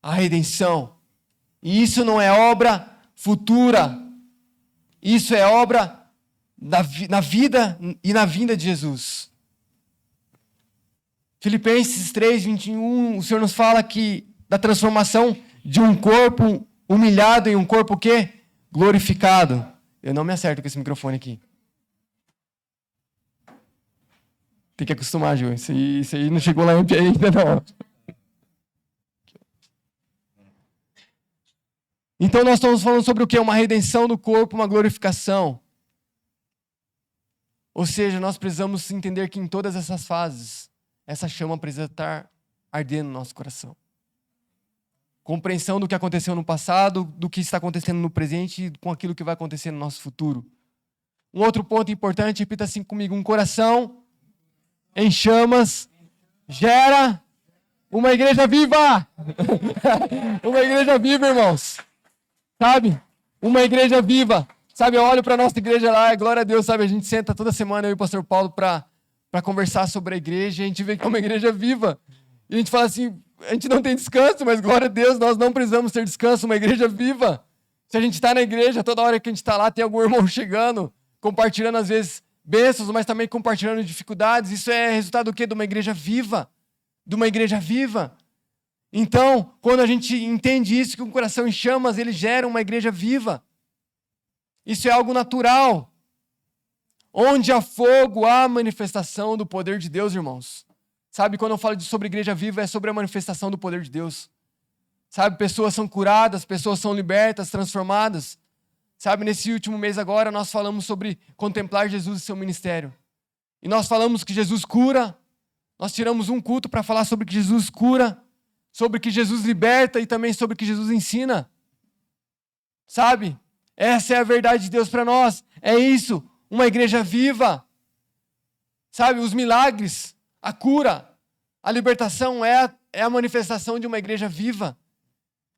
a redenção. E isso não é obra futura. Isso é obra na vida e na vinda de Jesus. Filipenses 3, 21, o Senhor nos fala que da transformação de um corpo humilhado em um corpo o quê? Glorificado. Eu não me acerto com esse microfone aqui. Tem que acostumar, Ju. Isso aí não chegou lá ainda, não. Então nós estamos falando sobre o quê? Uma redenção do corpo, uma glorificação. Ou seja, nós precisamos entender que em todas essas fases, essa chama precisa estar ardendo no nosso coração. Compreensão do que aconteceu no passado, do que está acontecendo no presente e com aquilo que vai acontecer no nosso futuro. Um outro ponto importante, repita assim comigo, um coração em chamas gera uma igreja viva. Uma igreja viva, irmãos. Sabe? Uma igreja viva. Sabe, eu olho para a nossa igreja lá, glória a Deus, sabe? A gente senta toda semana, eu e o pastor Paulo, para conversar sobre a igreja, e a gente vê que é uma igreja viva. E a gente fala assim, a gente não tem descanso, mas glória a Deus, nós não precisamos ter descanso, uma igreja viva. Se a gente está na igreja, toda hora que a gente está lá, tem algum irmão chegando, compartilhando às vezes bênçãos, mas também compartilhando dificuldades. Isso é resultado do quê? De uma igreja viva. De uma igreja viva. Então, quando a gente entende isso, que um coração em chamas, ele gera uma igreja viva. Isso é algo natural. Onde há fogo, há manifestação do poder de Deus, irmãos. Sabe, quando eu falo sobre igreja viva, é sobre a manifestação do poder de Deus. Sabe, pessoas são curadas, pessoas são libertas, transformadas. Sabe, nesse último mês agora, nós falamos sobre contemplar Jesus e seu ministério. E nós falamos que Jesus cura. Nós tiramos um culto para falar sobre que Jesus cura, sobre que Jesus liberta e também sobre que Jesus ensina. Sabe? Essa é a verdade de Deus para nós. É isso, uma igreja viva. Sabe, os milagres, a cura, a libertação é a manifestação de uma igreja viva.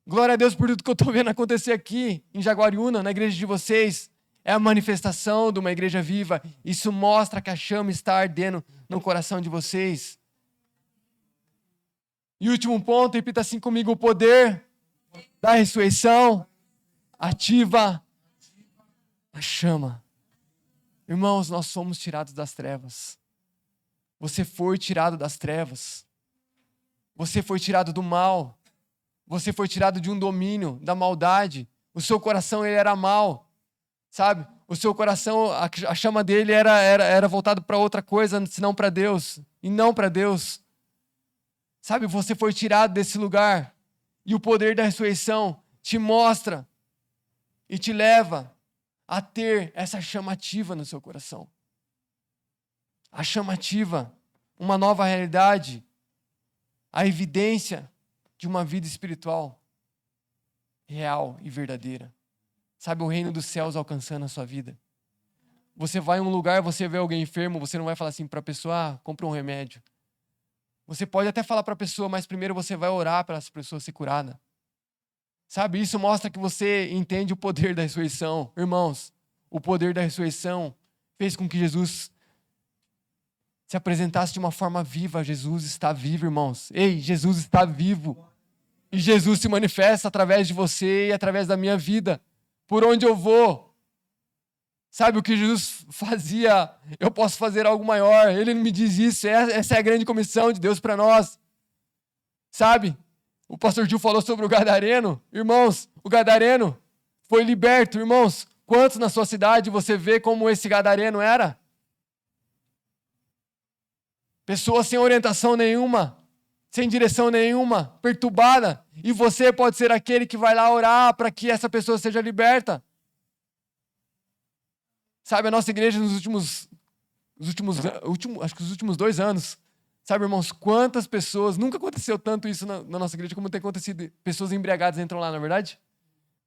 Glória a Deus por tudo que eu estou vendo acontecer aqui em Jaguariúna, na igreja de vocês. É a manifestação de uma igreja viva. Isso mostra que a chama está ardendo no coração de vocês. E último ponto, repita assim comigo, o poder da ressurreição ativa a chama. Irmãos, nós fomos tirados das trevas. Você foi tirado das trevas. Você foi tirado do mal. Você foi tirado de um domínio, da maldade. O seu coração, ele era mau. Sabe? O seu coração, a chama dele era voltado para outra coisa, senão para Deus. E não para Deus. Sabe? Você foi tirado desse lugar. E o poder da ressurreição te mostra e te leva a ter essa chama ativa no seu coração. A chama ativa, uma nova realidade, a evidência de uma vida espiritual real e verdadeira. Sabe, o reino dos céus alcançando a sua vida. Você vai em um lugar, você vê alguém enfermo, você não vai falar assim para a pessoa, compra um remédio. Você pode até falar para a pessoa, mas primeiro você vai orar para essa pessoa ser curada. Sabe, isso mostra que você entende o poder da ressurreição. Irmãos, o poder da ressurreição fez com que Jesus se apresentasse de uma forma viva. Jesus está vivo, irmãos. Ei, Jesus está vivo. E Jesus se manifesta através de você e através da minha vida. Por onde eu vou. Sabe o que Jesus fazia? Eu posso fazer algo maior. Ele me diz isso. Essa é a grande comissão de Deus para nós. Sabe? O pastor Gil falou sobre o gadareno. Irmãos, o gadareno foi liberto. Irmãos, quantos na sua cidade você vê como esse gadareno era? Pessoa sem orientação nenhuma, sem direção nenhuma, perturbada. E você pode ser aquele que vai lá orar para que essa pessoa seja liberta. Sabe, a nossa igreja nos últimos 2 anos, sabe, irmãos, quantas pessoas, nunca aconteceu tanto isso na nossa igreja como tem acontecido, pessoas embriagadas entram lá, não é verdade?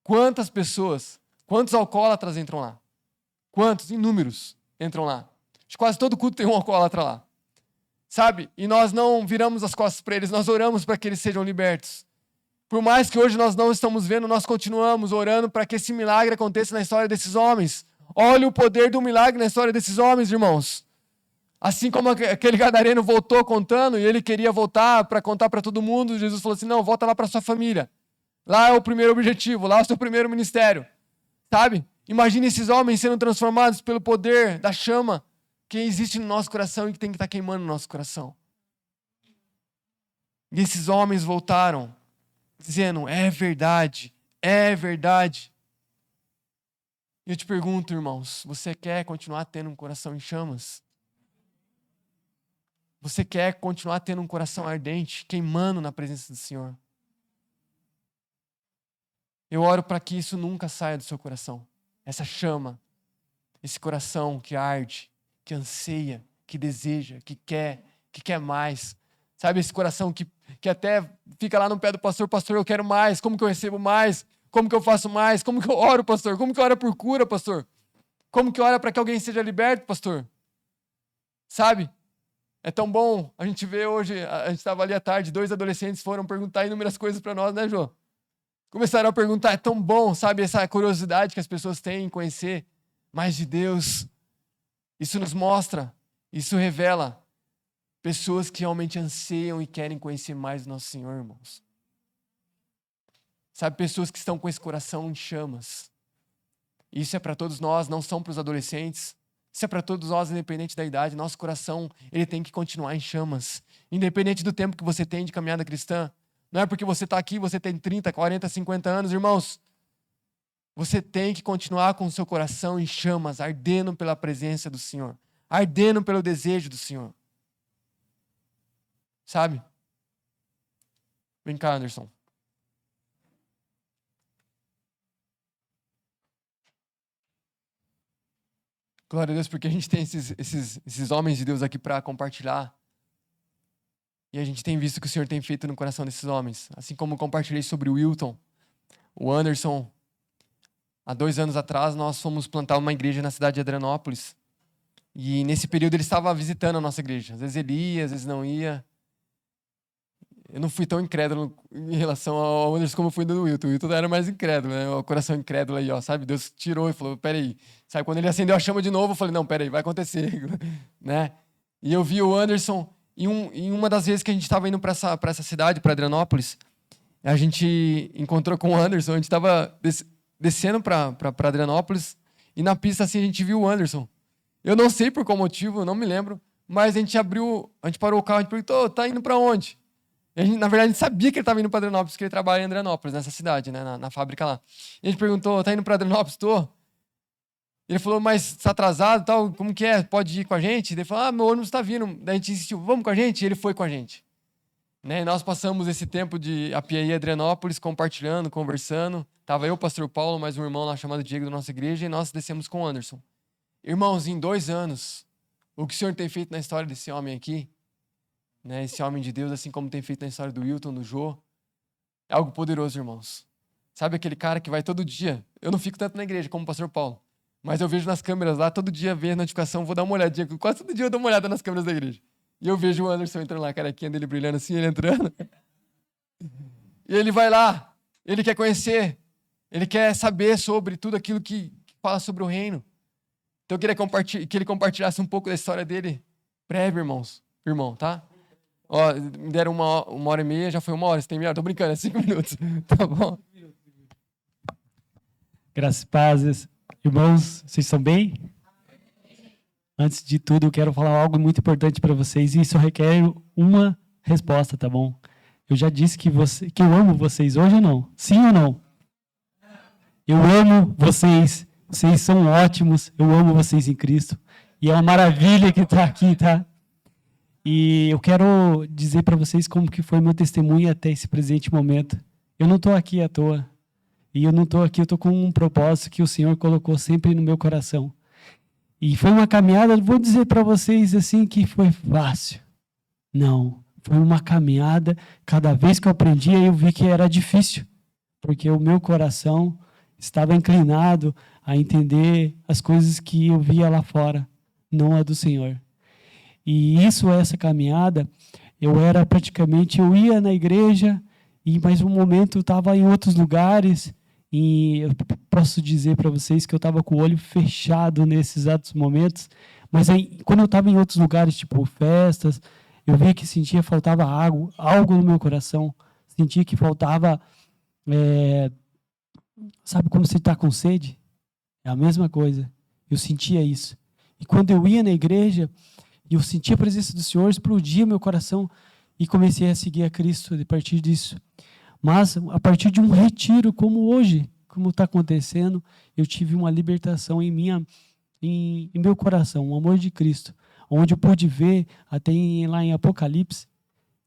Quantas pessoas, quantos alcoólatras entram lá? Quantos, inúmeros, entram lá? De quase todo culto tem um alcoólatra lá. Sabe? E nós não viramos as costas para eles, nós oramos para que eles sejam libertos. Por mais que hoje nós não estamos vendo, nós continuamos orando para que esse milagre aconteça na história desses homens. Olha o poder do milagre na história desses homens, irmãos. Assim como aquele gadareno voltou contando, e ele queria voltar para contar para todo mundo, Jesus falou assim, não, volta lá para sua família. Lá é o primeiro objetivo, lá é o seu primeiro ministério. Sabe? Imagine esses homens sendo transformados pelo poder da chama que existe no nosso coração e que tem que estar queimando no nosso coração. E esses homens voltaram, dizendo, é verdade, é verdade. E eu te pergunto, irmãos, você quer continuar tendo um coração em chamas? Você quer continuar tendo um coração ardente, queimando na presença do Senhor? Eu oro para que isso nunca saia do seu coração. Essa chama, esse coração que arde, que anseia, que deseja, que quer mais. Sabe, esse coração que até fica lá no pé do pastor, pastor, eu quero mais, como que eu recebo mais? Como que eu faço mais? Como que eu oro, pastor? Como que eu oro por cura, pastor? Como que eu oro para que alguém seja liberto, pastor? Sabe? É tão bom, a gente vê hoje, a gente estava ali à tarde, 2 adolescentes foram perguntar inúmeras coisas para nós, né, Jô? Começaram a perguntar, é tão bom, sabe, essa curiosidade que as pessoas têm em conhecer mais de Deus. Isso nos mostra, isso revela pessoas que realmente anseiam e querem conhecer mais do nosso Senhor, irmãos. Sabe, pessoas que estão com esse coração em chamas. Isso é para todos nós, não são para os adolescentes. Isso é para todos nós, independente da idade. Nosso coração, ele tem que continuar em chamas. Independente do tempo que você tem de caminhada cristã. Não é porque você está aqui, você tem 30, 40, 50 anos, irmãos. Você tem que continuar com o seu coração em chamas, ardendo pela presença do Senhor. Ardendo pelo desejo do Senhor. Sabe? Vem cá, Anderson. Glória a Deus, porque a gente tem esses homens de Deus aqui para compartilhar. E a gente tem visto o que o Senhor tem feito no coração desses homens. Assim como eu compartilhei sobre o Wilton, o Anderson. Há 2 anos atrás, nós fomos plantar uma igreja na cidade de Adrianópolis. E nesse período ele estava visitando a nossa igreja. Às vezes ele ia, às vezes não ia. Eu não fui tão incrédulo em relação ao Anderson como eu fui no Wilton. O Wilton era mais incrédulo, né? O coração incrédulo aí, ó, sabe? Deus tirou e falou, peraí. Sabe, quando ele acendeu a chama de novo, eu falei, não, peraí, vai acontecer, né? E eu vi o Anderson, em uma das vezes que a gente estava indo para essa cidade, para Adrianópolis, a gente encontrou com o Anderson, a gente estava descendo para Adrianópolis, e na pista assim a gente viu o Anderson. Eu não sei por qual motivo, eu não me lembro, mas a gente parou o carro, a gente perguntou, tá indo para onde? Na verdade, a gente sabia que ele estava indo para Adrianópolis, porque ele trabalha em Adrianópolis, nessa cidade, né, na fábrica lá. E a gente perguntou, tá indo para Adrianópolis? Tô. Ele falou, mas está atrasado, tal, como que é? Pode ir com a gente? Ele falou, meu ônibus está vindo. Daí a gente insistiu, vamos com a gente? E ele foi com a gente. Né? E nós passamos esse tempo a pé em Adrianópolis, compartilhando, conversando. Tava eu, o pastor Paulo, mais um irmão lá chamado Diego da nossa igreja, e nós descemos com o Anderson. Irmãos, em 2 anos, o que o Senhor tem feito na história desse homem aqui, né, esse homem de Deus, assim como tem feito na história do Wilton, do Jô, é algo poderoso, irmãos. Sabe aquele cara que vai todo dia? Eu não fico tanto na igreja como o pastor Paulo, Mas eu vejo nas câmeras lá, todo dia vejo a notificação, vou dar uma olhadinha. Quase todo dia eu dou uma olhada nas câmeras da igreja. E eu vejo o Anderson entrando lá, a carequinha dele brilhando assim, ele entrando. E ele vai lá, ele quer conhecer, ele quer saber sobre tudo aquilo que fala sobre o reino. Então eu queria que ele compartilhasse um pouco da história dele. Breve, irmão, tá? Ó, me deram uma hora e meia, já foi 1 hora, você tem melhor? Tô brincando, é 5 minutos, tá bom? Graças e pazes. Irmãos, vocês estão bem? Antes de tudo, eu quero falar algo muito importante para vocês, e isso requer uma resposta, tá bom? Eu já disse que eu amo vocês, hoje ou não? Sim ou não? Eu amo vocês. Vocês são ótimos. Eu amo vocês em Cristo. E é uma maravilha que está aqui, tá? E eu quero dizer para vocês como que foi meu testemunho até esse presente momento. Eu não estou aqui à toa. E eu não estou aqui, eu estou com um propósito que o Senhor colocou sempre no meu coração. E foi uma caminhada, vou dizer para vocês assim, que foi fácil. Não. Foi uma caminhada, cada vez que eu aprendia, eu vi que era difícil, porque o meu coração estava inclinado a entender as coisas que eu via lá fora, não a do Senhor. E essa caminhada, eu ia na igreja, mas um momento eu estava em outros lugares, e eu posso dizer para vocês que eu estava com o olho fechado nesses exatos momentos, mas aí, quando eu estava em outros lugares, tipo festas, eu via que faltava algo no meu coração. Sentia que faltava, sabe como você está com sede? É a mesma coisa. Eu sentia isso. E quando eu ia na igreja, eu sentia a presença do Senhor, explodia meu coração e comecei a seguir a Cristo a partir disso. Mas a partir de um retiro como hoje, como está acontecendo, eu tive uma libertação em meu coração, o amor de Cristo. Onde eu pude ver, até lá em Apocalipse,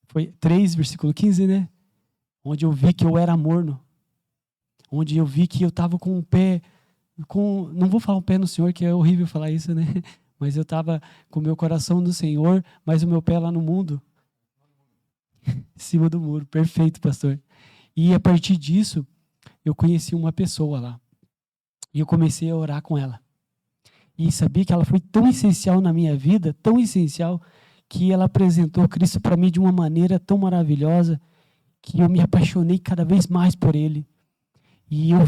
foi 3, versículo 15, né? Onde eu vi que eu era morno. Onde eu vi que eu estava com o pé, não vou falar o pé no Senhor, que é horrível falar isso, né? Mas eu estava com o meu coração no Senhor, mas o meu pé lá no mundo. Em cima do muro. Perfeito, pastor. E a partir disso, eu conheci uma pessoa lá. E eu comecei a orar com ela. E sabia que ela foi tão essencial na minha vida, tão essencial, que ela apresentou Cristo para mim de uma maneira tão maravilhosa, que eu me apaixonei cada vez mais por Ele. E eu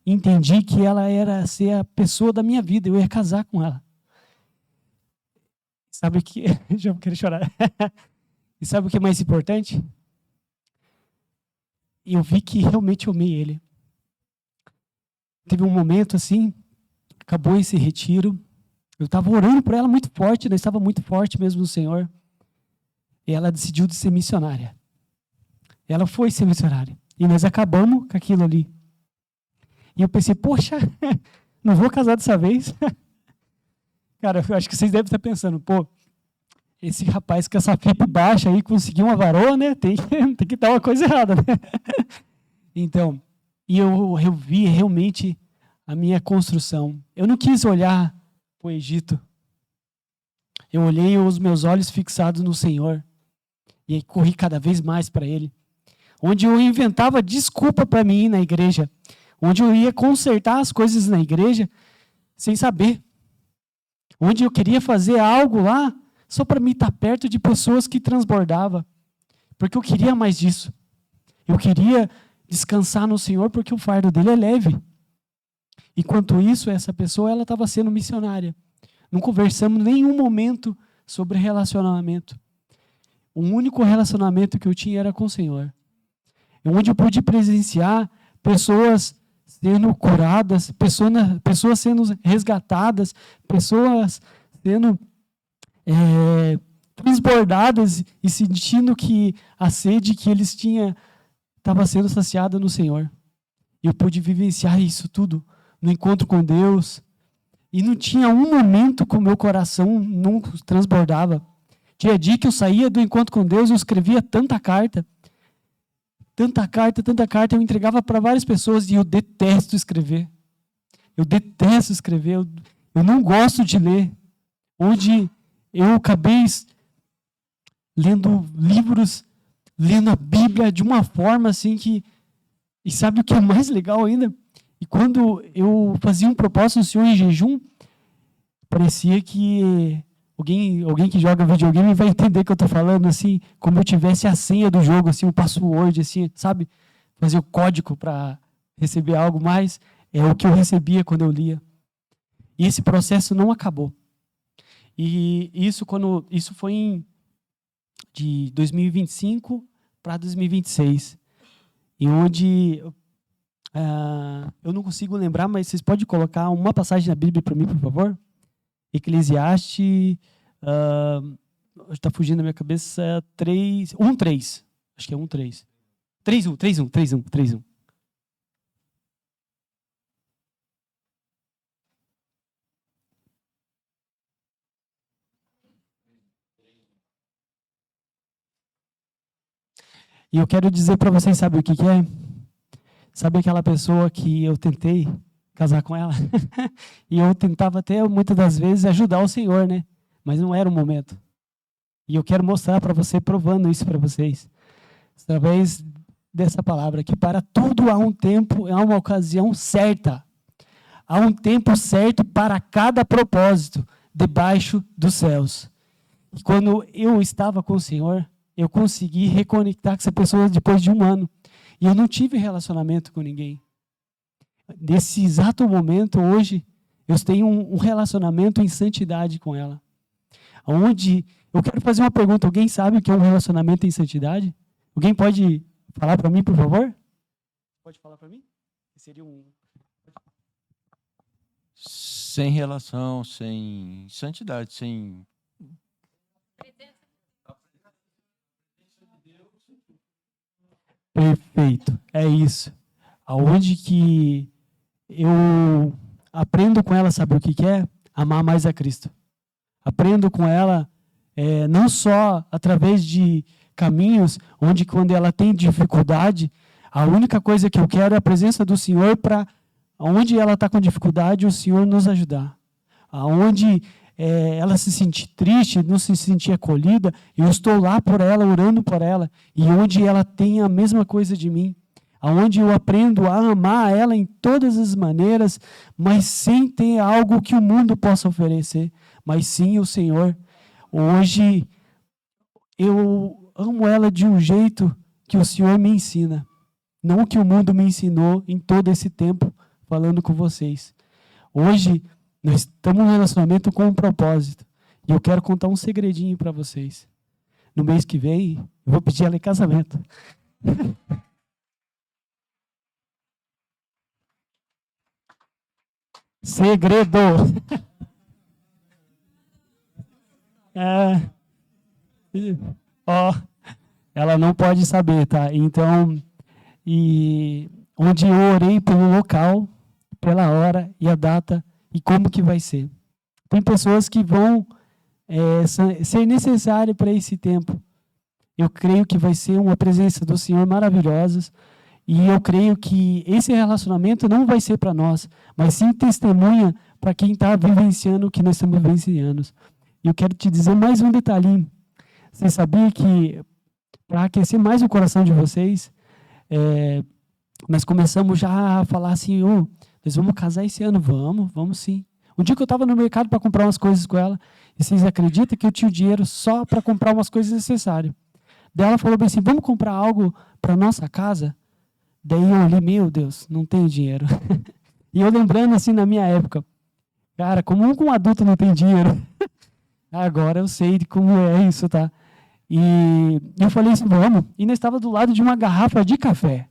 entendi que ela era ser a pessoa da minha vida, eu ia casar com ela. Sabe o que... Já quero chorar. E sabe o que é mais importante? Eu vi que realmente eu amei Ele. Teve um momento assim... Acabou esse retiro, eu estava orando por ela muito forte, estava muito forte mesmo no Senhor, e ela decidiu de ser missionária. Ela foi ser missionária, e nós acabamos com aquilo ali. E eu pensei, poxa, não vou casar dessa vez. Cara, eu acho que vocês devem estar pensando, esse rapaz com essa FIP baixa aí conseguiu uma varoa, né? Tem que dar uma coisa errada, né? Então, e eu vi realmente a minha construção. Eu não quis olhar para o Egito. Eu olhei os meus olhos fixados no Senhor. E aí corri cada vez mais para Ele. Onde eu inventava desculpa para mim ir na igreja. Onde eu ia consertar as coisas na igreja sem saber. Onde eu queria fazer algo lá só para me estar perto de pessoas que transbordavam. Porque eu queria mais disso. Eu queria descansar no Senhor porque o fardo dele é leve. Enquanto isso, essa pessoa ela estava sendo missionária. Não conversamos em nenhum momento sobre relacionamento. O único relacionamento que eu tinha era com o Senhor. Onde eu pude presenciar pessoas sendo curadas, pessoas sendo resgatadas, pessoas sendo transbordadas e sentindo que a sede que eles tinham estava sendo saciada no Senhor. Eu pude vivenciar isso tudo no encontro com Deus. E não tinha um momento que o meu coração não transbordava. Tinha dia que eu saía do encontro com Deus, eu escrevia tanta carta, eu entregava para várias pessoas e eu detesto escrever. Eu não gosto de ler. Onde eu acabei lendo livros, lendo a Bíblia de uma forma assim que... E sabe o que é mais legal ainda? E quando eu fazia um propósito no Senhor em jejum, parecia que alguém que joga videogame vai entender que eu estou falando, assim, como eu tivesse a senha do jogo, assim, um password, assim, sabe? Fazer o código para receber algo mais. É o que eu recebia quando eu lia. E esse processo não acabou. E isso foi de 2025 para 2026. E onde eu não consigo lembrar, mas vocês podem colocar uma passagem na Bíblia para mim, por favor? Eclesiastes, está fugindo da minha cabeça, 1:3. Acho que é 1:3. 3:1. E eu quero dizer para vocês, sabe o que é? Sabe aquela pessoa que eu tentei casar com ela? E eu tentava até, muitas das vezes, ajudar o Senhor, né? Mas não era o momento. E eu quero mostrar para você, provando isso para vocês, através dessa palavra, que para tudo há um tempo, há uma ocasião certa. Há um tempo certo para cada propósito debaixo dos céus. E quando eu estava com o Senhor, eu consegui reconectar com essa pessoa depois de 1 ano. E eu não tive relacionamento com ninguém. Nesse exato momento, hoje, eu tenho um relacionamento em santidade com ela. Onde, eu quero fazer uma pergunta, alguém sabe o que é um relacionamento em santidade? Alguém pode falar para mim, por favor? Pode falar para mim? Seria sem relação, sem santidade, sem... Perfeito, é isso. Aonde que eu aprendo com ela, sabe o que é? Amar mais a Cristo. Aprendo com ela, não só através de caminhos, onde quando ela tem dificuldade, a única coisa que eu quero é a presença do Senhor para, onde ela está com dificuldade, o Senhor nos ajudar. Aonde ela se sentir triste, não se sentir acolhida, eu estou lá por ela, orando por ela, e onde ela tem a mesma coisa de mim, aonde eu aprendo a amar ela em todas as maneiras, mas sem ter algo que o mundo possa oferecer, mas sim o Senhor. Hoje eu amo ela de um jeito que o Senhor me ensina, não que o mundo me ensinou em todo esse tempo falando com vocês. Hoje nós estamos num relacionamento com um propósito. E eu quero contar um segredinho para vocês. No mês que vem, eu vou pedir ela em casamento. Segredo! Ela não pode saber, tá? Então, onde eu orei pelo local, pela hora e a data, e como que vai ser. Tem pessoas que vão ser necessárias para esse tempo. Eu creio que vai ser uma presença do Senhor maravilhosa, e eu creio que esse relacionamento não vai ser para nós, mas sim testemunha para quem está vivenciando o que nós estamos vivenciando. E eu quero te dizer mais um detalhinho. Você sabia que, para aquecer mais o coração de vocês, nós começamos já a falar assim, nós vamos casar esse ano? Vamos sim. Um dia que eu estava no mercado para comprar umas coisas com ela, e vocês acreditam que eu tinha dinheiro só para comprar umas coisas necessárias. Daí ela falou bem assim, vamos comprar algo para nossa casa? Daí eu olhei, meu Deus, não tenho dinheiro. E eu lembrando assim na minha época, cara, como um adulto não tem dinheiro, agora eu sei de como é isso, tá? E eu falei assim, vamos. E nós estávamos do lado de uma garrafa de café.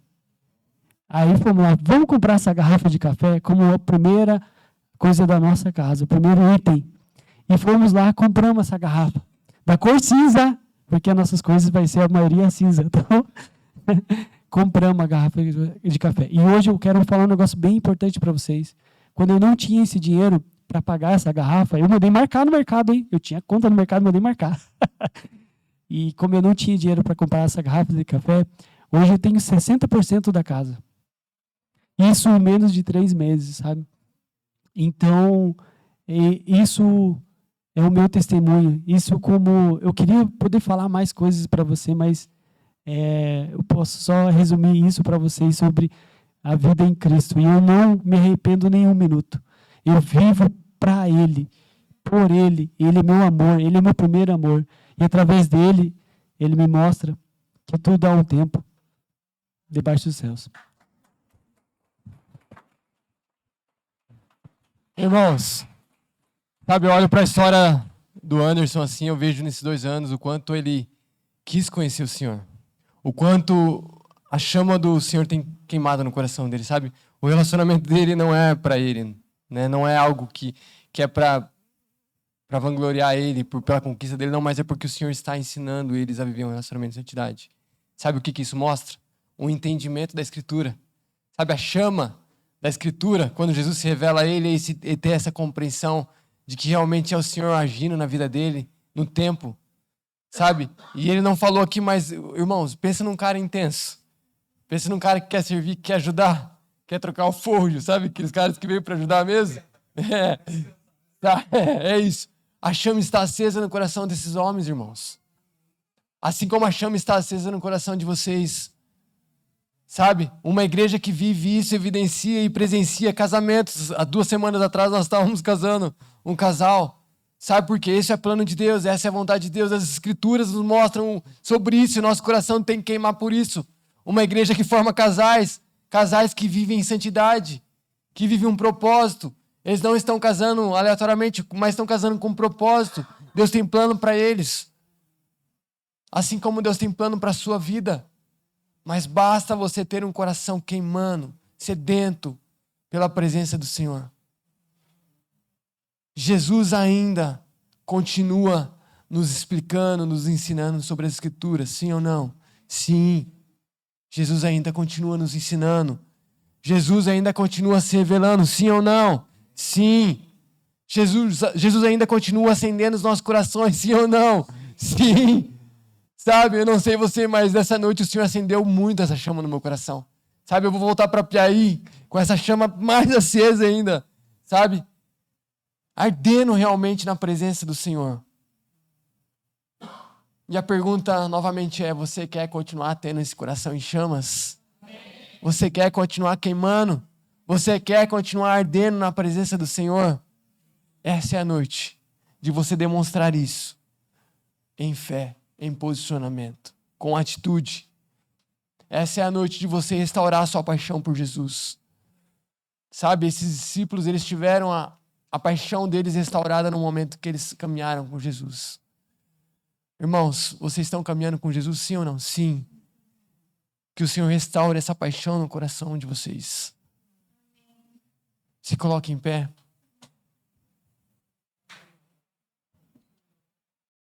Aí fomos lá, vamos comprar essa garrafa de café como a primeira coisa da nossa casa, o primeiro item. E fomos lá, compramos essa garrafa. Da cor cinza, porque as nossas coisas vai ser a maioria cinza. Então, compramos a garrafa de café. E hoje eu quero falar um negócio bem importante para vocês. Quando eu não tinha esse dinheiro para pagar essa garrafa, eu mandei marcar no mercado, hein? Eu tinha conta no mercado, mandei marcar. E como eu não tinha dinheiro para comprar essa garrafa de café, hoje eu tenho 60% da casa. Isso em menos de 3 meses, sabe? Então, isso é o meu testemunho. Isso como... Eu queria poder falar mais coisas para você, mas eu posso só resumir isso para vocês sobre a vida em Cristo. E eu não me arrependo nem um minuto. Eu vivo para Ele, por Ele. Ele é meu amor, Ele é meu primeiro amor. E através dele, Ele me mostra que tudo há um tempo debaixo dos céus. Irmãos, sabe, eu olho para a história do Anderson assim, eu vejo nesses 2 anos o quanto ele quis conhecer o Senhor. O quanto a chama do Senhor tem queimado no coração dele, sabe? O relacionamento dele não é para ele, né? Não é algo que é para vangloriar ele pela conquista dele, não, mas é porque o Senhor está ensinando eles a viver um relacionamento de santidade. Sabe o que isso mostra? Um entendimento da Escritura. Sabe, a chama da Escritura, quando Jesus se revela a ele e ter essa compreensão de que realmente é o Senhor agindo na vida dele, no tempo, sabe? E ele não falou aqui, mas, irmãos, pensa num cara intenso. Pensa num cara que quer servir, que quer ajudar, quer trocar o forro, sabe? Aqueles caras que veio para ajudar mesmo. É isso. A chama está acesa no coração desses homens, irmãos. Assim como a chama está acesa no coração de vocês. Sabe? Uma igreja que vive isso, evidencia e presencia casamentos. Há 2 semanas atrás nós estávamos casando um casal. Sabe por quê? Esse é o plano de Deus, essa é a vontade de Deus. As Escrituras nos mostram sobre isso e nosso coração tem que queimar por isso. Uma igreja que forma casais que vivem em santidade, que vivem um propósito. Eles não estão casando aleatoriamente, mas estão casando com um propósito. Deus tem plano para eles. Assim como Deus tem plano para a sua vida. Mas basta você ter um coração queimando, sedento pela presença do Senhor. Jesus ainda continua nos explicando, nos ensinando sobre as Escrituras, sim ou não? Sim. Jesus ainda continua nos ensinando. Jesus ainda continua se revelando, sim ou não? Sim. Jesus ainda continua acendendo os nossos corações, sim ou não? Sim. Sabe, eu não sei você, mas nessa noite o Senhor acendeu muito essa chama no meu coração. Sabe, eu vou voltar para Piaí com essa chama mais acesa ainda. Sabe? Ardendo realmente na presença do Senhor. E a pergunta novamente é, você quer continuar tendo esse coração em chamas? Você quer continuar queimando? Você quer continuar ardendo na presença do Senhor? Essa é a noite de você demonstrar isso em fé, em posicionamento, com atitude. Essa é a noite de você restaurar a sua paixão por Jesus. Sabe, esses discípulos, eles tiveram a paixão deles restaurada no momento que eles caminharam com Jesus. Irmãos, vocês estão caminhando com Jesus, sim ou não? Sim. Que o Senhor restaure essa paixão no coração de vocês. Se coloque em pé.